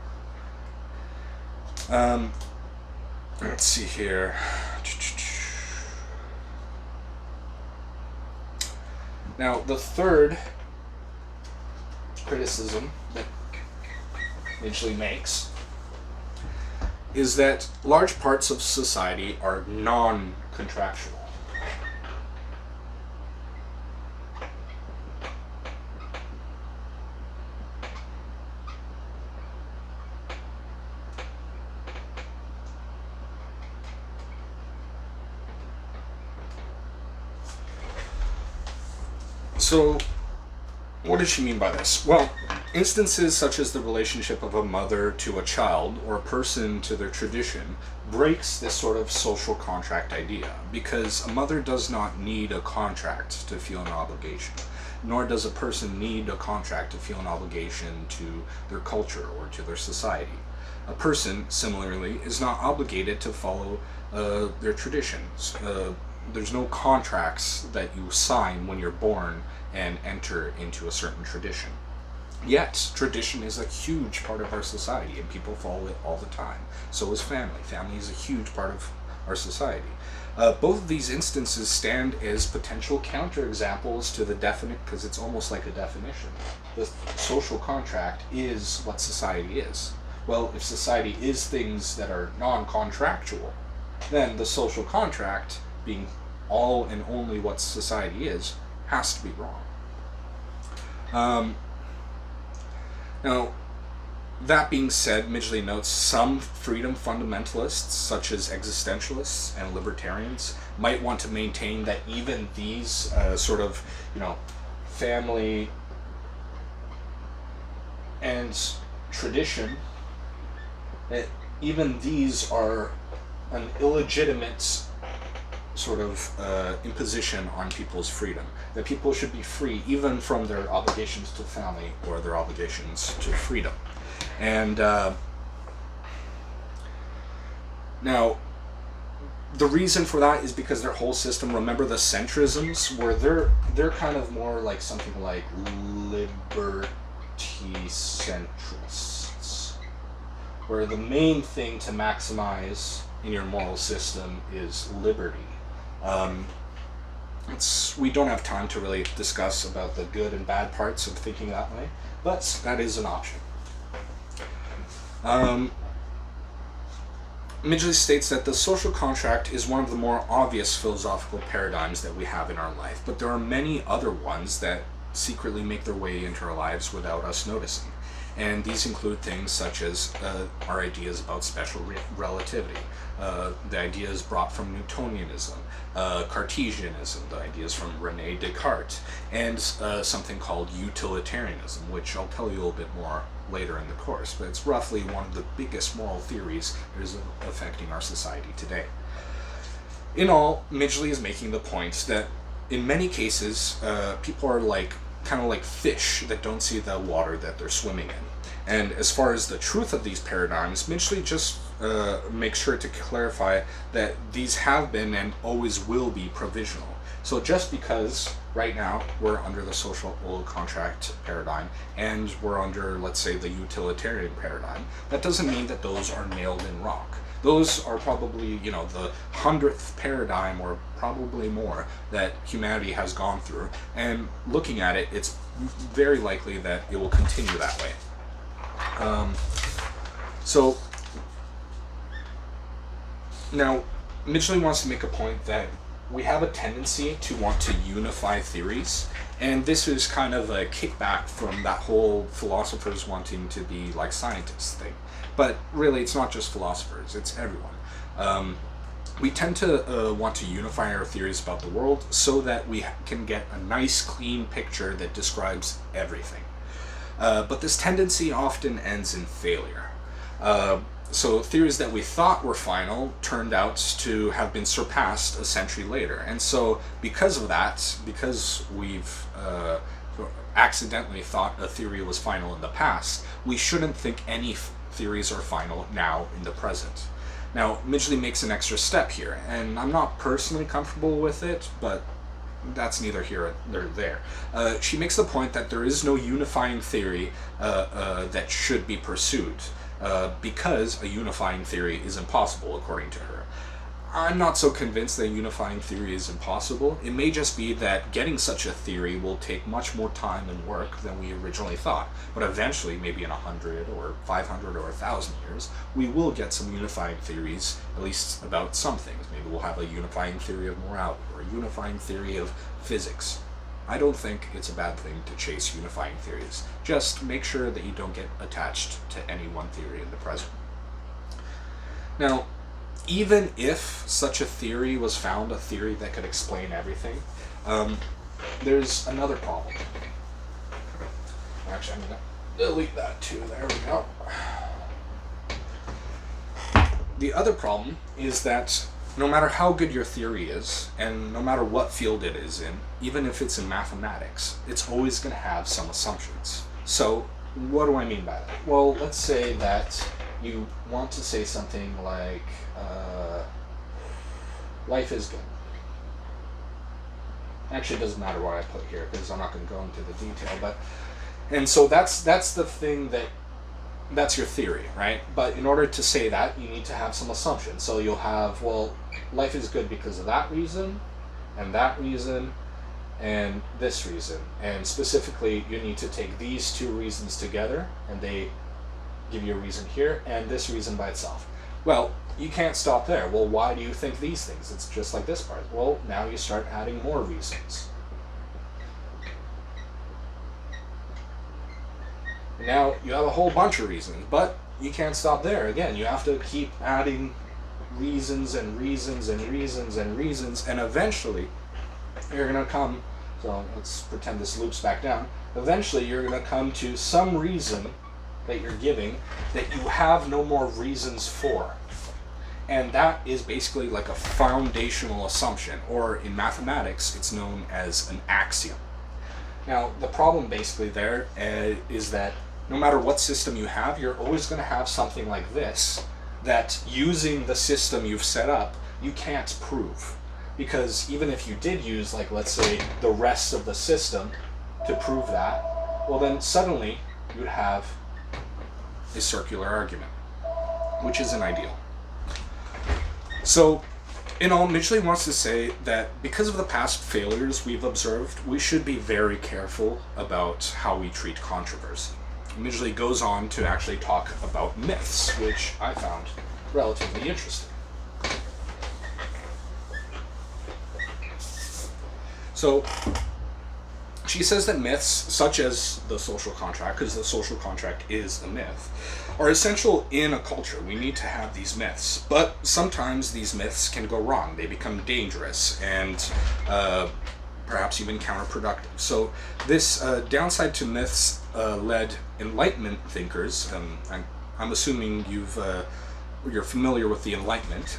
Let's see here. Now, the third criticism that Midgley makes is that large parts of society are non-contractual. So What does she mean by this? Well, instances such as the relationship of a mother to a child or a person to their tradition breaks this sort of social contract idea, because a mother does not need a contract to feel an obligation, nor does a person need a contract to feel an obligation to their culture or to their society. A person, similarly, is not obligated to follow their traditions. There's no contracts that you sign when you're born and enter into a certain tradition. Yet, tradition is a huge part of our society, and people follow it all the time. So is family. Family is a huge part of our society. Both of these instances stand as potential counterexamples to the definite, because it's almost like a definition. The social contract is what society is. Well, if society is things that are non-contractual, then the social contract, being all and only what society is, has to be wrong. Now, that being said, Midgley notes some freedom fundamentalists, such as existentialists and libertarians, might want to maintain that even these family and tradition, that even these are an illegitimate sort of imposition on people's freedom. That people should be free even from their obligations to family or their obligations to freedom. And now, the reason for that is because their whole system, remember the centrisms, where they're kind of more like something like liberty-centrists, where the main thing to maximize in your moral system is liberty. We don't have time to really discuss about the good and bad parts of thinking that way, but that is an option. Midgley states that the social contract is one of the more obvious philosophical paradigms that we have in our life, but there are many other ones that secretly make their way into our lives without us noticing. And these include things such as our ideas about special relativity, the ideas brought from Newtonianism, Cartesianism, the ideas from René Descartes, and something called utilitarianism, which I'll tell you a little bit more later in the course, but it's roughly one of the biggest moral theories that is affecting our society today. In all, Midgley is making the point that in many cases, people are kind of like fish that don't see the water that they're swimming in. And as far as the truth of these paradigms, Midgley just makes sure to clarify that these have been and always will be provisional. So just because right now we're under the social contract paradigm and we're under, let's say, the utilitarian paradigm, that doesn't mean that those are nailed in rock. Those are probably, the 100th paradigm or probably more that humanity has gone through. And looking at it, it's very likely that it will continue that way. So now, Midgley wants to make a point that we have a tendency to want to unify theories, and this is kind of a kickback from that whole philosophers wanting to be like scientists thing. But really, it's not just philosophers, it's everyone. We tend to want to unify our theories about the world so that we can get a nice, clean picture that describes everything. But this tendency often ends in failure. So theories that we thought were final turned out to have been surpassed a century later. And so because of that, because we've accidentally thought a theory was final in the past, we shouldn't think any theories are final now in the present. Now, Midgley makes an extra step here, and I'm not personally comfortable with it, but that's neither here nor there. She makes the point that there is no unifying theory that should be pursued, because a unifying theory is impossible, according to her. I'm not so convinced that unifying theory is impossible. It may just be that getting such a theory will take much more time and work than we originally thought. But eventually, maybe in 100 or 500 or 1,000 years, we will get some unifying theories, at least about some things. Maybe we'll have a unifying theory of morality or a unifying theory of physics. I don't think it's a bad thing to chase unifying theories. Just make sure that you don't get attached to any one theory in the present. Now, even if such a theory was found, a theory that could explain everything, there's another problem. Actually, I'm going to delete that too. There we go. The other problem is that no matter how good your theory is, and no matter what field it is in, even if it's in mathematics, it's always going to have some assumptions. So, what do I mean by that? Well, let's say that you want to say something like, life is good. Actually, it doesn't matter what I put here, because I'm not going to go into the detail, and so that's the thing that's your theory, right? But in order to say that, you need to have some assumptions. So you'll have, well, life is good because of that reason, and this reason. And specifically, you need to take these two reasons together, and they give you a reason here, and this reason by itself. Well, you can't stop there. Well, why do you think these things? It's just like this part. Well, now you start adding more reasons. Now you have a whole bunch of reasons, but you can't stop there. Again, you have to keep adding reasons and reasons and reasons and reasons, and eventually you're going to come, so let's pretend this loops back down, eventually you're going to come to some reason that you're giving that you have no more reasons for. And that is basically like a foundational assumption, or in mathematics it's known as an axiom. Now, the problem basically there is that no matter what system you have, you're always going to have something like this, that using the system you've set up, you can't prove. Because even if you did use, like, let's say, the rest of the system to prove that, well then suddenly you'd have a circular argument, which isn't ideal. So, in all, Midgley wants to say that because of the past failures we've observed, we should be very careful about how we treat controversy. Midgley goes on to actually talk about myths, which I found relatively interesting. So, she says that myths, such as the social contract, because the social contract is a myth, are essential in a culture. We need to have these myths. But sometimes these myths can go wrong. They become dangerous and perhaps even counterproductive. So this downside to myths led Enlightenment thinkers, I'm assuming you're familiar with the Enlightenment,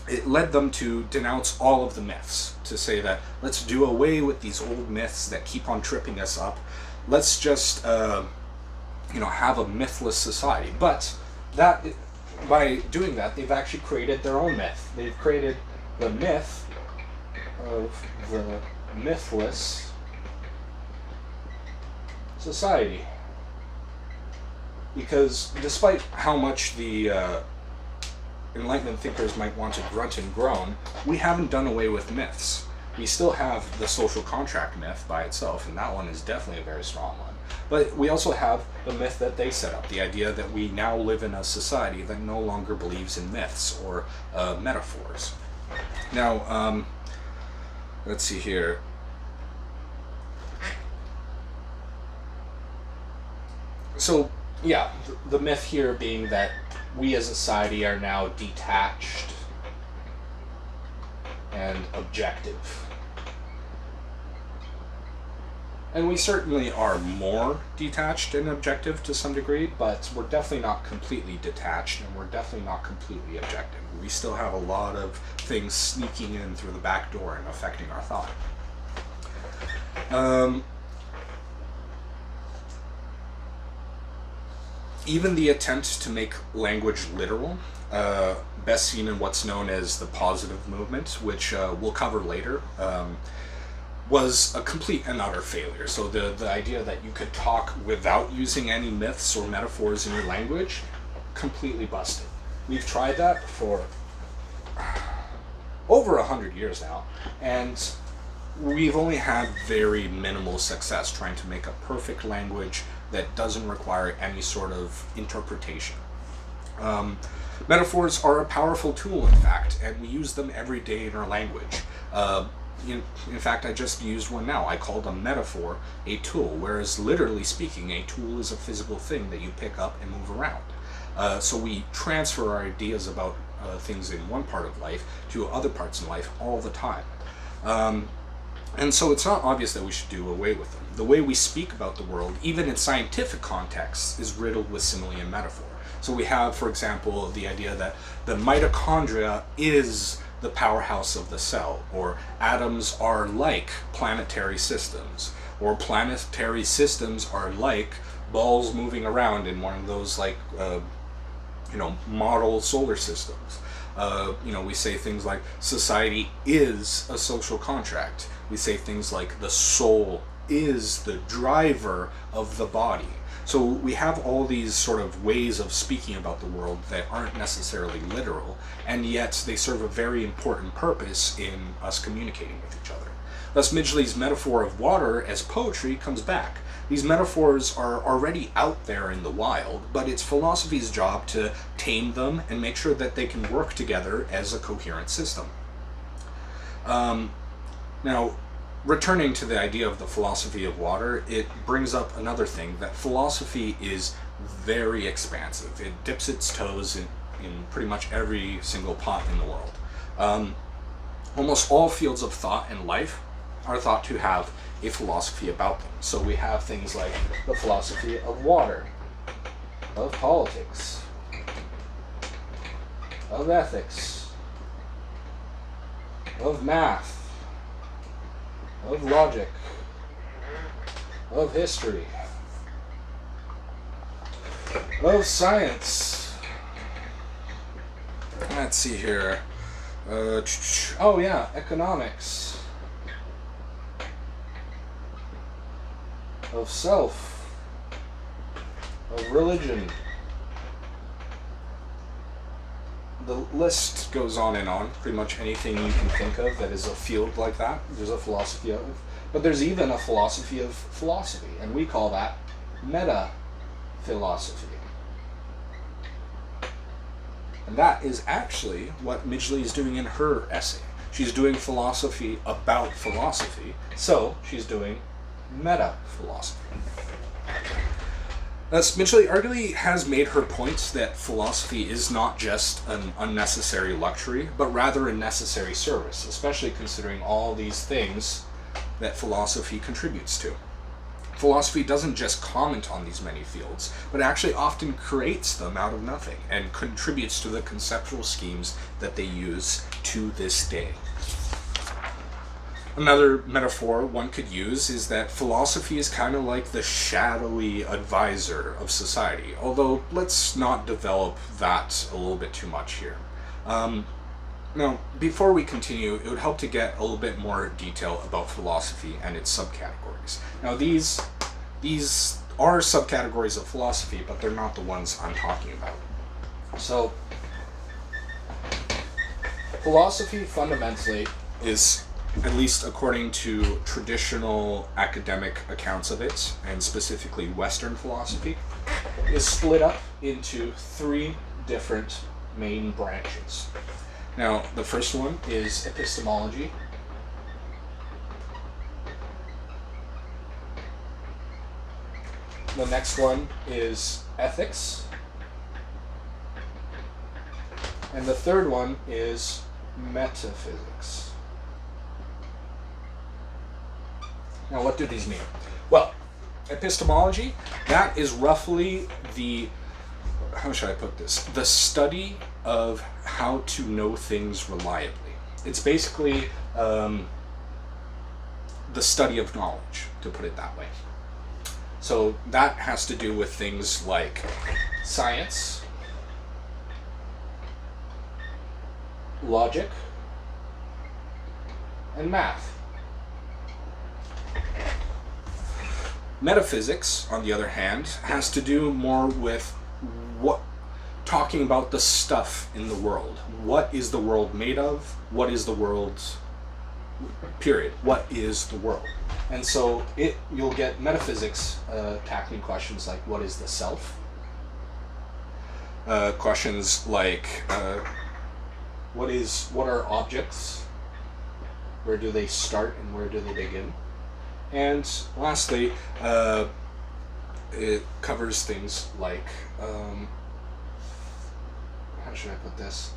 it led them to denounce all of the myths, to say that let's do away with these old myths that keep on tripping us up. Let's just have a mythless society. But that, by doing that, they've actually created their own myth. They've created the myth of the mythless society. Because despite how much the Enlightenment thinkers might want to grunt and groan, we haven't done away with myths. We still have the social contract myth by itself, and that one is definitely a very strong one. But we also have the myth that they set up, the idea that we now live in a society that no longer believes in myths or metaphors. Now, let's see here. So, yeah, the myth here being that we as a society are now detached and objective. And we certainly are more detached and objective to some degree, but we're definitely not completely detached, and we're definitely not completely objective. We still have a lot of things sneaking in through the back door and affecting our thought. Even the attempt to make language literal, best seen in what's known as the positive movement, which we'll cover later, was a complete and utter failure. So the idea that you could talk without using any myths or metaphors in your language, completely busted. We've tried that for over 100 years now, and we've only had very minimal success trying to make a perfect language that doesn't require any sort of interpretation. Metaphors are a powerful tool, in fact, and we use them every day in our language. In fact, I just used one now. I called a metaphor a tool, whereas literally speaking, a tool is a physical thing that you pick up and move around. So we transfer our ideas about things in one part of life to other parts in life all the time. And so it's not obvious that we should do away with them. The way we speak about the world, even in scientific contexts, is riddled with simile and metaphor. So we have, for example, the idea that the mitochondria is the powerhouse of the cell, or atoms are like planetary systems, or planetary systems are like balls moving around in one of those model solar systems. We say things like society is a social contract. We say things like the soul is the driver of the body. So we have all these sort of ways of speaking about the world that aren't necessarily literal, and yet they serve a very important purpose in us communicating with each other. Thus, Midgley's metaphor of water as poetry comes back. These metaphors are already out there in the wild, but it's philosophy's job to tame them and make sure that they can work together as a coherent system. Now, returning to the idea of the philosophy of water, it brings up another thing, that philosophy is very expansive. It dips its toes in pretty much every single pot in the world. Almost all fields of thought and life are thought to have a philosophy about them. So we have things like the philosophy of water, of politics, of ethics, of math, of logic, of history, of science. Let's see here. Economics. Of self. Of religion. The list goes on and on. Pretty much anything you can think of that is a field like that, there's a philosophy of. But there's even a philosophy of philosophy, and we call that meta-philosophy. And that is actually what Midgley is doing in her essay. She's doing philosophy about philosophy, so she's doing meta-philosophy. Thus, Midgley arguably has made her point that philosophy is not just an unnecessary luxury, but rather a necessary service, especially considering all these things that philosophy contributes to. Philosophy doesn't just comment on these many fields, but actually often creates them out of nothing and contributes to the conceptual schemes that they use to this day. Another metaphor one could use is that philosophy is kind of like the shadowy advisor of society, although let's not develop that a little bit too much here. Now, before we continue, it would help to get a little bit more detail about philosophy and its subcategories. Now, these are subcategories of philosophy, but they're not the ones I'm talking about. So, philosophy fundamentally is, at least according to traditional academic accounts of it, and specifically Western philosophy, is split up into three different main branches. Now, the first one is epistemology. The next one is ethics. And the third one is metaphysics. Now, what do these mean? Well, epistemology, that is roughly the, how should I put this? The study of how to know things reliably. It's basically the study of knowledge, to put it that way. So that has to do with things like science, logic, and math. Metaphysics, on the other hand, has to do more with talking about the stuff in the world. What is the world made of? What is the world, period. What is the world? And so you'll get metaphysics tackling questions like, what is the self? Questions like, what are objects? Where do they start and where do they begin? And lastly, it covers things like, how should I put this?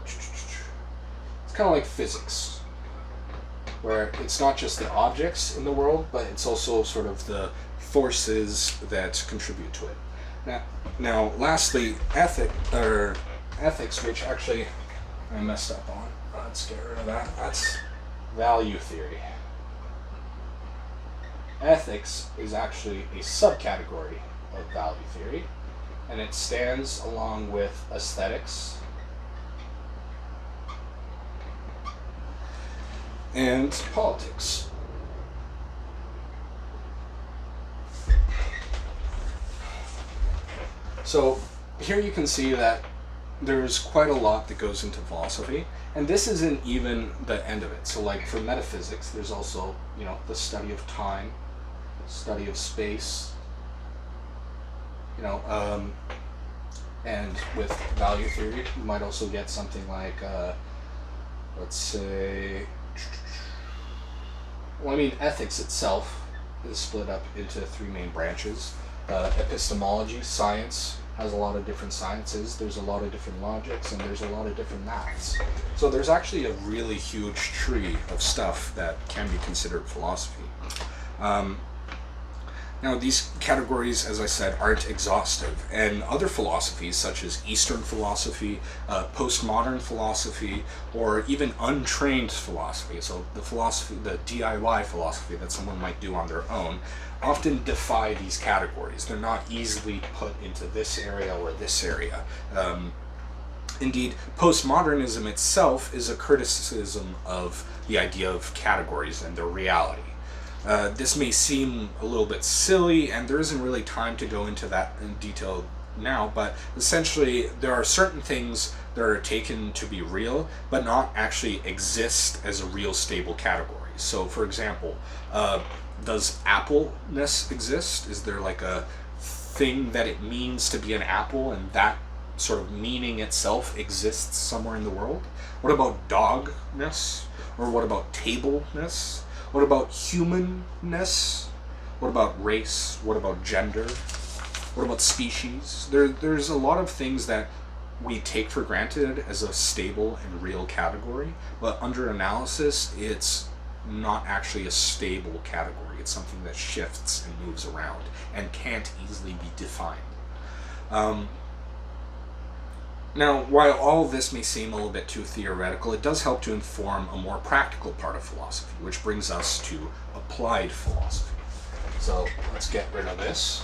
It's kind of like physics. where it's not just the objects in the world, but it's also sort of the forces that contribute to it. Now lastly, ethics, which actually I messed up on. Let's get rid of that. That's value theory. Ethics is actually a subcategory of value theory, and it stands along with aesthetics and politics. So here you can see that there's quite a lot that goes into philosophy, and this isn't even the end of it. So like for metaphysics, there's also, the study of time, study of space, and with value theory, you might also get something like, let's say, ethics itself is split up into three main branches. Epistemology, science, has a lot of different sciences, there's a lot of different logics, and there's a lot of different maths. So there's actually a really huge tree of stuff that can be considered philosophy. Now, these categories, as I said, aren't exhaustive, and other philosophies, such as Eastern philosophy, postmodern philosophy, or even untrained philosophy, so the DIY philosophy that someone might do on their own, often defy these categories. They're not easily put into this area or this area. Indeed, postmodernism itself is a criticism of the idea of categories and their reality. This may seem a little bit silly, and there isn't really time to go into that in detail now, but essentially there are certain things that are taken to be real, but not actually exist as a real stable category. So, for example, does appleness exist? Is there like a thing that it means to be an apple, and that sort of meaning itself exists somewhere in the world? What about dogness? Or what about tableness? What about humanness? What about race? What about gender? What about species? There's a lot of things that we take for granted as a stable and real category, but under analysis, it's not actually a stable category. It's something that shifts and moves around and can't easily be defined. Now, while all of this may seem a little bit too theoretical, it does help to inform a more practical part of philosophy, which brings us to applied philosophy. So let's get rid of this.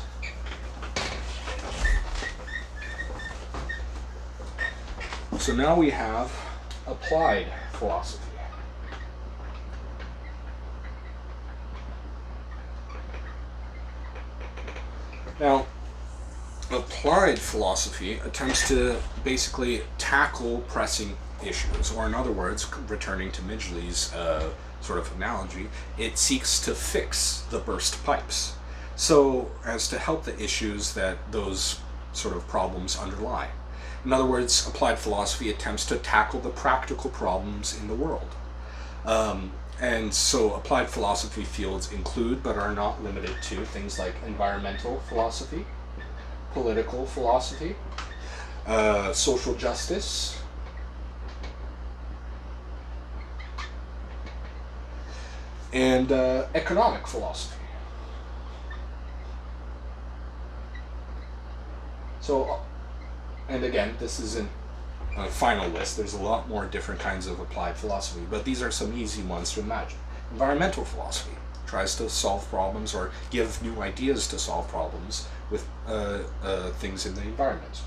So now we have applied philosophy. Now, applied philosophy attempts to basically tackle pressing issues, or in other words, returning to Midgley's sort of analogy, it seeks to fix the burst pipes, so as to help the issues that those sort of problems underlie. In other words, applied philosophy attempts to tackle the practical problems in the world. And so applied philosophy fields include, but are not limited to, things like environmental philosophy, political philosophy, social justice, and economic philosophy. So, and again, this isn't a final list. There's a lot more different kinds of applied philosophy, but these are some easy ones to imagine. Environmental philosophy tries to solve problems or give new ideas to solve problems with things in the environment.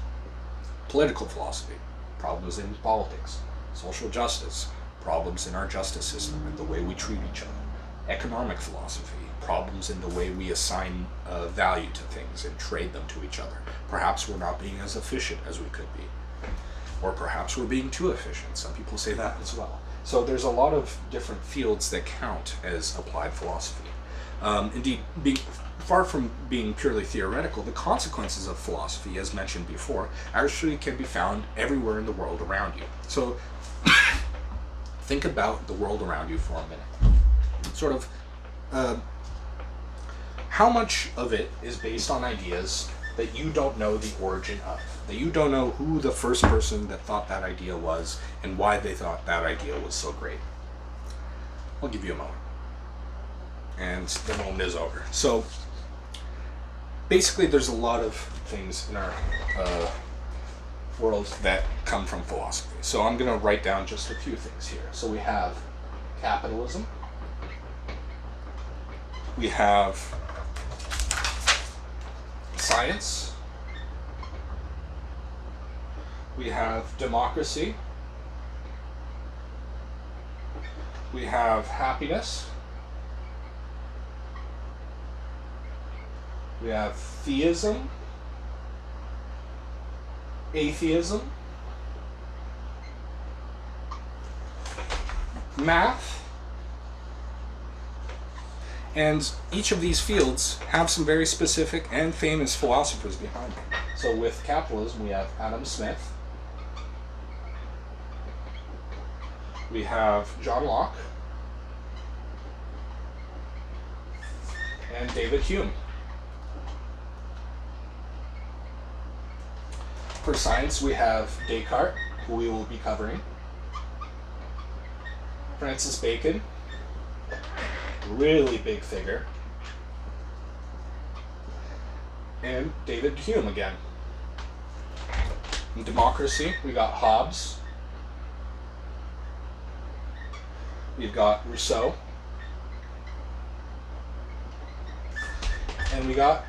Political philosophy, problems in politics. Social justice, problems in our justice system and the way we treat each other. Economic philosophy, problems in the way we assign value to things and trade them to each other. Perhaps we're not being as efficient as we could be. Or perhaps we're being too efficient. Some people say that as well. So there's a lot of different fields that count as applied philosophy. Indeed, far from being purely theoretical, the consequences of philosophy, as mentioned before, actually can be found everywhere in the world around you. So think about the world around you for a minute. Sort of, how much of it is based on ideas that you don't know the origin of, that you don't know who the first person that thought that idea was and why they thought that idea was so great. I'll give you a moment. And the moment is over. So basically there's a lot of things in our world that come from philosophy. So I'm going to write down just a few things here. So we have capitalism. We have science. We have democracy. We have happiness. We have theism, atheism, math, and each of these fields have some very specific and famous philosophers behind them. So with capitalism, we have Adam Smith, we have John Locke, and David Hume. For science, we have Descartes, who we will be covering, Francis Bacon, really big figure, and David Hume again. In democracy, we got Hobbes, we've got Rousseau, and we got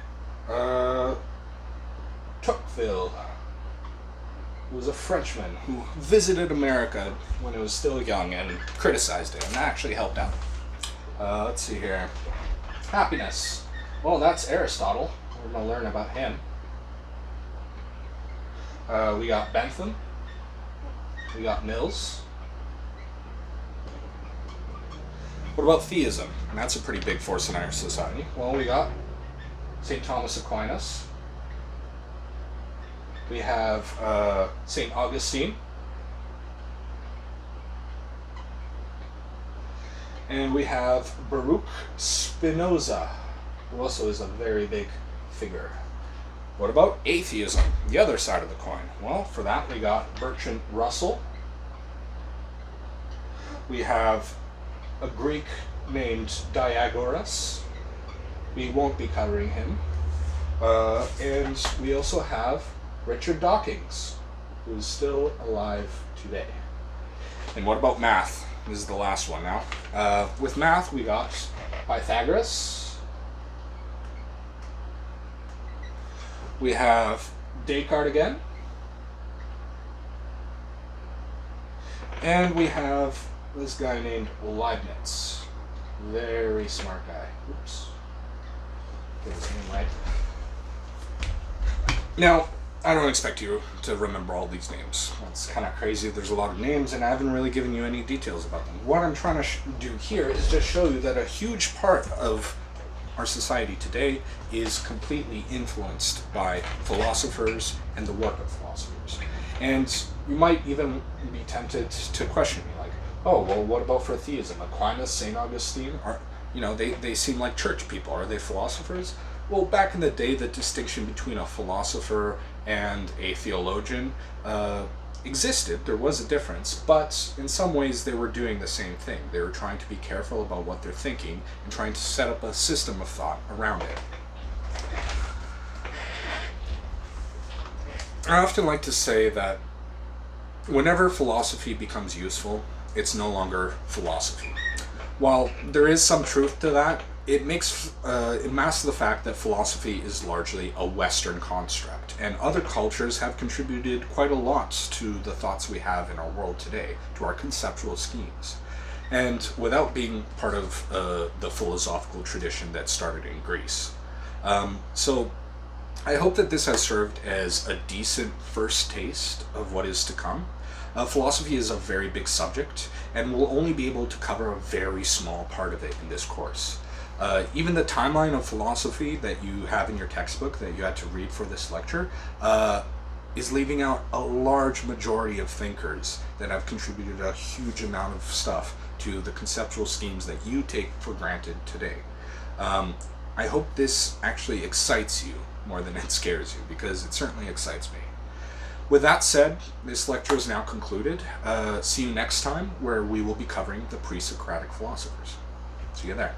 Tocqueville, who was a Frenchman who visited America when it was still young and criticized it, and that actually helped out. Let's see here. Happiness. Well, that's Aristotle. We're going to learn about him. We got Bentham. We got Mills. What about theism? And that's a pretty big force in our society. Well, we got St. Thomas Aquinas. We have St. Augustine. And we have Baruch Spinoza, who also is a very big figure. What about atheism, the other side of the coin? Well, for that we got Bertrand Russell. We have a Greek named Diagoras. We won't be covering him. And we also have Richard Dawkins, who is still alive today. And what about math? This is the last one now. With math, we got Pythagoras. We have Descartes again. And we have this guy named Leibniz. Very smart guy. Oops. Get his name right. Now, I don't expect you to remember all these names. That's kind of crazy. There's a lot of names, and I haven't really given you any details about them. What I'm trying to do here is just show you that a huge part of our society today is completely influenced by philosophers and the work of philosophers. And you might even be tempted to question me, like, oh, well, what about for theism? Aquinas, St. Augustine, they seem like church people. Are they philosophers? Well, back in the day, the distinction between a philosopher and a theologian existed. There was a difference, but in some ways they were doing the same thing. They were trying to be careful about what they're thinking and trying to set up a system of thought around it. I often like to say that whenever philosophy becomes useful, it's no longer philosophy. While there is some truth to that, it masks the fact that philosophy is largely a Western construct, and other cultures have contributed quite a lot to the thoughts we have in our world today, to our conceptual schemes, and without being part of the philosophical tradition that started in Greece. So I hope that this has served as a decent first taste of what is to come. Philosophy is a very big subject, and we'll only be able to cover a very small part of it in this course. Even the timeline of philosophy that you have in your textbook that you had to read for this lecture is leaving out a large majority of thinkers that have contributed a huge amount of stuff to the conceptual schemes that you take for granted today. I hope this actually excites you more than it scares you, because it certainly excites me. With that said, this lecture is now concluded. See you next time, where we will be covering the pre-Socratic philosophers. See you there.